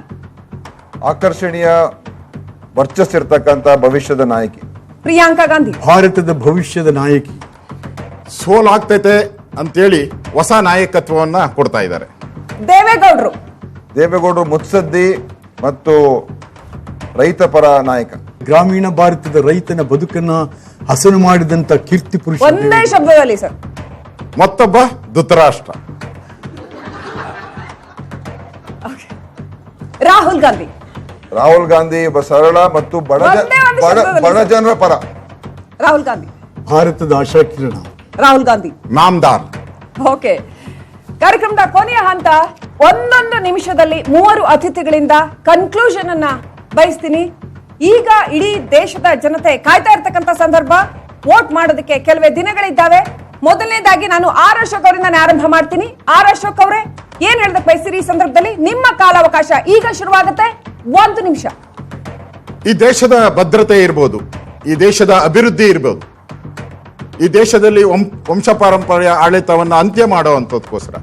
ಆಕರ್ಷಣೀಯ ವರ್ಚಸ್ಸಿರ್ತಕ್ಕಂಥ ಭವಿಷ್ಯದ ನಾಯಕಿ. ಪ್ರಿಯಾಂಕಾ ಗಾಂಧಿ ಭಾರತದ ಭವಿಷ್ಯದ ನಾಯಕಿ. ಸೋಲಾಗ್ತೈತೆ ಅಂತೇಳಿ ಹೊಸ ನಾಯಕತ್ವವನ್ನ ಕೊಡ್ತಾ ಇದ್ದಾರೆ. ದೇವೇಗೌಡರು ಮುತ್ಸದ್ದಿ ಮತ್ತು ರೈತ ಪರ ನಾಯಕ. ಗ್ರಾಮೀಣ ಭಾರತದ ರೈತನ ಬದುಕನ್ನ ಹಸನು ಮಾಡಿದಂತ ಕೀರ್ತಿ ಪುರುಷ. ಒಂದೇ ಶಬ್ದದಲ್ಲಿ ಸರ್. ಮತ್ತೊಬ್ಬ ಧೃತರಾಷ್ಟ್ರ. ರಾಹುಲ್ ಗಾಂಧಿ ಒಬ್ಬ ಸರಳ ಮತ್ತು ಬಡ ಜನರ ಪರ. ರಾಹುಲ್ ಗಾಂಧಿ ಭಾರತದ ಆಶಾ ಕಿರಣ. ರಾಹುಲ್ ಗಾಂಧಿ ನಾಮದಾರ್. ಓಕೆ, ಕಾರ್ಯಕ್ರಮದ ಕೊನೆಯ ಹಂತ. ಒಂದೊಂದು ನಿಮಿಷದಲ್ಲಿ 3 ಅತಿಥಿಗಳಿಂದ ಕನ್ಕ್ಲೂಷನ್ ಅನ್ನ ಬಯಸ್ತೀನಿ. ಈಗ ಇಡೀ ದೇಶದ ಜನತೆ ಕಾಯ್ತಾ ಇರ್ತಕ್ಕಂಥ ಸಂದರ್ಭ. ವೋಟ್ ಮಾಡೋದಕ್ಕೆ ಕೆಲವೇ ದಿನಗಳಿದ್ದಾವೆ. ಮೊದಲನೇದಾಗಿ ನಾನು ಆರ್ ಅಶೋಕ್ ಅವರಿಂದ ಆರಂಭ ಮಾಡ್ತೀನಿ. ಆರ್ ಅಶೋಕ್ ಅವರೇ, ಏನ್ ಹೇಳೋದಕ್ಕೆ ಬಯಸ್ತೀರಿ ಈ ಸಂದರ್ಭದಲ್ಲಿ? ನಿಮ್ಮ ಕಾಲಾವಕಾಶ ಈಗ ಶುರುವಾಗುತ್ತೆ. 1 ನಿಮಿಷ. ಈ ದೇಶದ ಭದ್ರತೆ ಇರ್ಬೋದು, ಈ ದೇಶದ ಅಭಿವೃದ್ಧಿ ಇರ್ಬೋದು, ಈ ದೇಶದಲ್ಲಿ ವಂಶ ಪಾರಂಪರ್ಯ ಆಡಳಿತವನ್ನ ಅಂತ್ಯ ಮಾಡುವಂತದಕ್ಕೋಸ್ಕರ,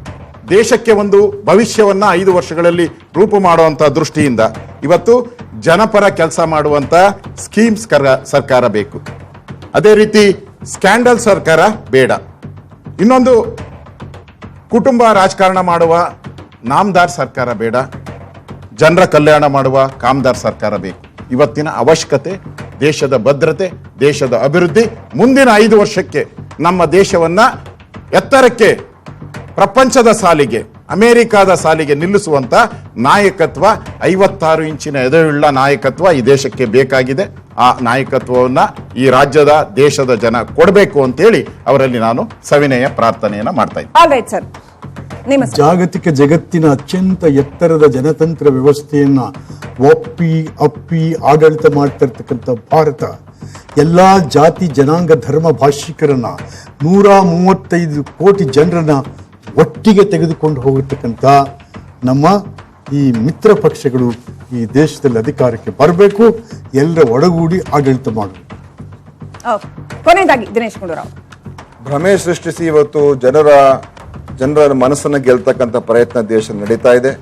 ದೇಶಕ್ಕೆ ಒಂದು ಭವಿಷ್ಯವನ್ನ 5 ವರ್ಷಗಳಲ್ಲಿ ರೂಪು ಮಾಡುವಂತ ದೃಷ್ಟಿಯಿಂದ ಇವತ್ತು ಜನಪರ ಕೆಲಸ ಮಾಡುವಂತ ಸ್ಕೀಮ್ಸ್ ಸರ್ಕಾರ ಬೇಕು. ಅದೇ ರೀತಿ ಸ್ಕ್ಯಾಂಡಲ್ ಸರ್ಕಾರ ಬೇಡ. ಇನ್ನೊಂದು, ಕುಟುಂಬ ರಾಜಕಾರಣ ಮಾಡುವ ನಾಮದಾರ್ ಸರ್ಕಾರ ಬೇಡ. ಜನರ ಕಲ್ಯಾಣ ಮಾಡುವ ಕಾಮದಾರ್ ಸರ್ಕಾರ ಬೇಕು. ಇವತ್ತಿನ ಅವಶ್ಯಕತೆ ದೇಶದ ಭದ್ರತೆ, ದೇಶದ ಅಭಿವೃದ್ಧಿ, ಮುಂದಿನ 5 ವರ್ಷಕ್ಕೆ ನಮ್ಮ ದೇಶವನ್ನ ಎತ್ತರಕ್ಕೆ, ಪ್ರಪಂಚದ ಸಾಲಿಗೆ, ಅಮೆರಿಕಾದ ಸಾಲಿಗೆ ನಿಲ್ಲಿಸುವಂತ ನಾಯಕತ್ವ, 56 ಇಂಚಿನ ಎದೆಯುಳ್ಳ ನಾಯಕತ್ವ ಈ ದೇಶಕ್ಕೆ ಬೇಕಾಗಿದೆ. ಆ ನಾಯಕತ್ವವನ್ನ ಈ ರಾಜ್ಯದ, ದೇಶದ ಜನ ಕೊಡಬೇಕು ಅಂತೇಳಿ ಅವರಲ್ಲಿ ನಾನು ಸವಿನಯ ಪ್ರಾರ್ಥನೆಯನ್ನ ಮಾಡ್ತಾ ಇದ್ದೀನಿ. ಜಾಗತಿಕ ಜಗತ್ತಿನ ಅತ್ಯಂತ ಎತ್ತರದ ಜನತಂತ್ರ ವ್ಯವಸ್ಥೆಯನ್ನ ಒಪ್ಪಿ ಅಪ್ಪಿ ಆಡಳಿತ ಮಾಡ್ತಾ ಇರ್ತಕ್ಕಂಥ ಭಾರತ ಎಲ್ಲ ಜಾತಿ ಜನಾಂಗ ಧರ್ಮ ಭಾಷಿಕರನ್ನ 135 ಕೋಟಿ ಜನರನ್ನ ಒಟ್ಟಿಗೆ ತೆಗೆದುಕೊಂಡು ಹೋಗಿರ್ತಕ್ಕಂಥ ನಮ್ಮ ಈ ಮಿತ್ರ ಪಕ್ಷಗಳು ಈ ದೇಶದಲ್ಲಿ ಅಧಿಕಾರಕ್ಕೆ ಬರಬೇಕು, ಎಲ್ಲರ ಒಡಗೂಡಿ ಆಡಳಿತ ಮಾಡಬೇಕು. ಕೊನೆಯದಾಗಿ ದಿನೇಶ್ ಗುಂಡೂರಾವ್, ಭ್ರಮೆ ಸೃಷ್ಟಿಸಿ ಇವತ್ತು ಜನರ ಮನಸ್ಸನ್ನು ಗೆಲ್ತಕ್ಕಂಥ ಪ್ರಯತ್ನ ದೇಶ ನಡೀತಾ ಇದೆ.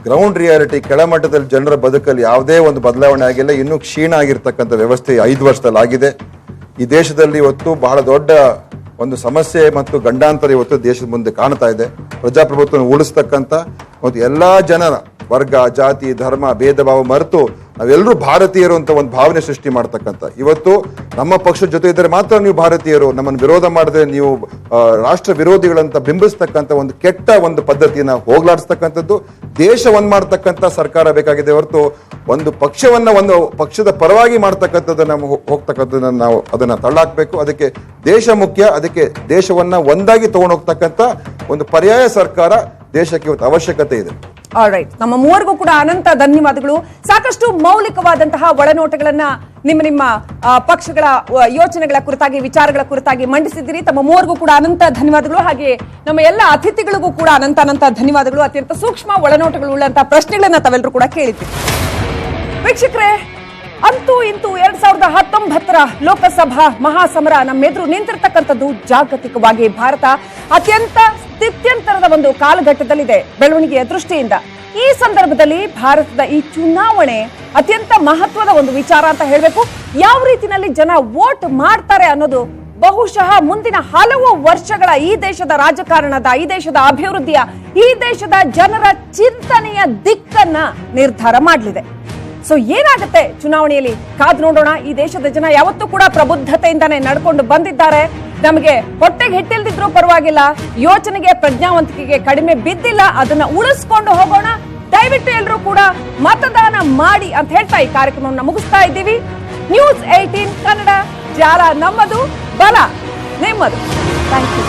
ಗ್ರೌಂಡ್ ರಿಯಾಲಿಟಿ, ಕೆಳಮಟ್ಟದಲ್ಲಿ ಜನರ ಬದುಕಲ್ಲಿ ಯಾವುದೇ ಒಂದು ಬದಲಾವಣೆ ಆಗಿಲ್ಲ. ಇನ್ನೂ ಕ್ಷೀಣ ಆಗಿರ್ತಕ್ಕಂಥ ವ್ಯವಸ್ಥೆ 5 ವರ್ಷದಲ್ಲಿ ಆಗಿದೆ. ಈ ದೇಶದಲ್ಲಿ ಇವತ್ತು ಬಹಳ ದೊಡ್ಡ ಒಂದು ಸಮಸ್ಯೆ ಮತ್ತು ಗಂಡಾಂತರ ಇವತ್ತು ದೇಶದ ಮುಂದೆ ಕಾಣ್ತಾ ಇದೆ. ಪ್ರಜಾಪ್ರಭುತ್ವವನ್ನು ಉಳಿಸ್ತಕ್ಕಂಥ ಮತ್ತು ಎಲ್ಲಾ ಜನರ ವರ್ಗ, ಜಾತಿ, ಧರ್ಮ, ಭೇದ ಭಾವ ಮರೆತು ನಾವೆಲ್ಲರೂ ಭಾರತೀಯರು ಅಂತ ಒಂದು ಭಾವನೆ ಸೃಷ್ಟಿ ಮಾಡ್ತಕ್ಕಂಥ, ಇವತ್ತು ನಮ್ಮ ಪಕ್ಷದ ಜೊತೆ ಇದ್ದರೆ ಮಾತ್ರ ನೀವು ಭಾರತೀಯರು, ನಮ್ಮನ್ನು ವಿರೋಧ ಮಾಡಿದ್ರೆ ನೀವು ರಾಷ್ಟ್ರ ವಿರೋಧಿಗಳಂತ ಬಿಂಬಿಸ್ತಕ್ಕಂಥ ಒಂದು ಕೆಟ್ಟ ಒಂದು ಪದ್ಧತಿಯನ್ನ ಹೋಗ್ಲಾಡಿಸ್ತಕ್ಕಂಥದ್ದು, ದೇಶ ಒಂದ್ ಮಾಡ್ತಕ್ಕಂಥ ಸರ್ಕಾರ ಬೇಕಾಗಿದೆ ಹೊರತು ಒಂದು ಪಕ್ಷದ ಪರವಾಗಿ ಮಾಡ್ತಕ್ಕಂಥದ್ದು ನಮ್ಗೆ ಹೋಗ್ತಕ್ಕಂಥದ್ದನ್ನ ನಾವು ಅದನ್ನ ತಳ್ಳಾಕ್ಬೇಕು. ಅದಕ್ಕೆ ದೇಶ ಮುಖ್ಯ. ಅದಕ್ಕೆ ದೇಶವನ್ನ ಒಂದಾಗಿ ತಗೊಂಡು ಹೋಗ್ತಕ್ಕಂಥ ಒಂದು ಪರ್ಯಾಯ ಸರ್ಕಾರ ದೇಶಕ್ಕೆ ಇವತ್ತು ಅವಶ್ಯಕತೆ ಇದೆ. ಆಲ್ರೈಟ್, ನಮ್ಮ ಮೂವರಿಗೂ ಕೂಡ ಅನಂತ ಧನ್ಯವಾದಗಳು. ಸಾಕಷ್ಟು ಮೌಲಿಕವಾದಂತಹ ಒಳನೋಟಗಳನ್ನ ನಿಮ್ಮ ಪಕ್ಷಗಳ ಯೋಚನೆಗಳ ಕುರಿತಾಗಿ, ವಿಚಾರಗಳ ಕುರಿತಾಗಿ ಮಂಡಿಸಿದ್ದೀರಿ. ತಮ್ಮ ಮೂವರಿಗೂ ಕೂಡ ಅನಂತ ಧನ್ಯವಾದಗಳು. ಹಾಗೆ ನಮ್ಮ ಎಲ್ಲ ಅತಿಥಿಗಳಿಗೂ ಕೂಡ ಅನಂತ ಧನ್ಯವಾದಗಳು. ಅತ್ಯಂತ ಸೂಕ್ಷ್ಮ ಒಳನೋಟಗಳು ಉಳ್ಳಂತಹ ಪ್ರಶ್ನೆಗಳನ್ನ ತಾವೆಲ್ಲರೂ ಕೂಡ ಕೇಳಿದ್ದೀರಿ. ವೀಕ್ಷಕರೇ, ಅಂತೂ ಇಂತೂ 2019ರ ಲೋಕಸಭಾ ಮಹಾಸಮರ ನಮ್ಮೆದುರು ನಿಂತಿರ್ತಕ್ಕಂಥದ್ದು ಜಾಗತಿಕವಾಗಿ ಭಾರತ ಅತ್ಯಂತ ಸ್ಥಿತ್ಯಂತರದ ಒಂದು ಕಾಲಘಟ್ಟದಲ್ಲಿದೆ ಬೆಳವಣಿಗೆಯ ದೃಷ್ಟಿಯಿಂದ. ಈ ಸಂದರ್ಭದಲ್ಲಿ ಭಾರತದ ಈ ಚುನಾವಣೆ ಅತ್ಯಂತ ಮಹತ್ವದ ಒಂದು ವಿಚಾರ ಅಂತ ಹೇಳಬೇಕು. ಯಾವ ರೀತಿಯಲ್ಲಿ ಜನ ವೋಟ್ ಮಾಡ್ತಾರೆ ಅನ್ನೋದು ಬಹುಶಃ ಮುಂದಿನ ಹಲವು ವರ್ಷಗಳ ಈ ದೇಶದ ರಾಜಕಾರಣದ, ಈ ದೇಶದ ಅಭಿವೃದ್ಧಿಯ, ಈ ದೇಶದ ಜನರ ಚಿಂತನೆಯ ದಿಕ್ಕನ್ನ ನಿರ್ಧಾರ ಮಾಡಲಿದೆ. ಸೊ ಏನಾಗುತ್ತೆ ಚುನಾವಣೆಯಲ್ಲಿ ಕಾದು ನೋಡೋಣ. ಈ ದೇಶದ ಜನ ಯಾವತ್ತೂ ಕೂಡ ಪ್ರಬುದ್ಧತೆಯಿಂದಾನೇ ನಡ್ಕೊಂಡು ಬಂದಿದ್ದಾರೆ. ನಮಗೆ ಹೊಟ್ಟೆಗೆ ಹಿಟ್ಟಿಲ್ದಿದ್ರೂ ಪರವಾಗಿಲ್ಲ, ಯೋಚನೆಗೆ, ಪ್ರಜ್ಞಾವಂತಿಕೆಗೆ ಕಡಿಮೆ ಬಿದ್ದಿಲ್ಲ. ಅದನ್ನ ಉಳಿಸ್ಕೊಂಡು ಹೋಗೋಣ. ದಯವಿಟ್ಟು ಎಲ್ಲರೂ ಕೂಡ ಮತದಾನ ಮಾಡಿ ಅಂತ ಹೇಳ್ತಾ ಈ ಕಾರ್ಯಕ್ರಮವನ್ನು ಮುಗಿಸ್ತಾ ಇದ್ದೀವಿ. ನ್ಯೂಸ್ 18 ಕನ್ನಡ, ಜಾಲ ನಮ್ಮದು, ಬಲ ನಿಮ್ಮದು. Thank you.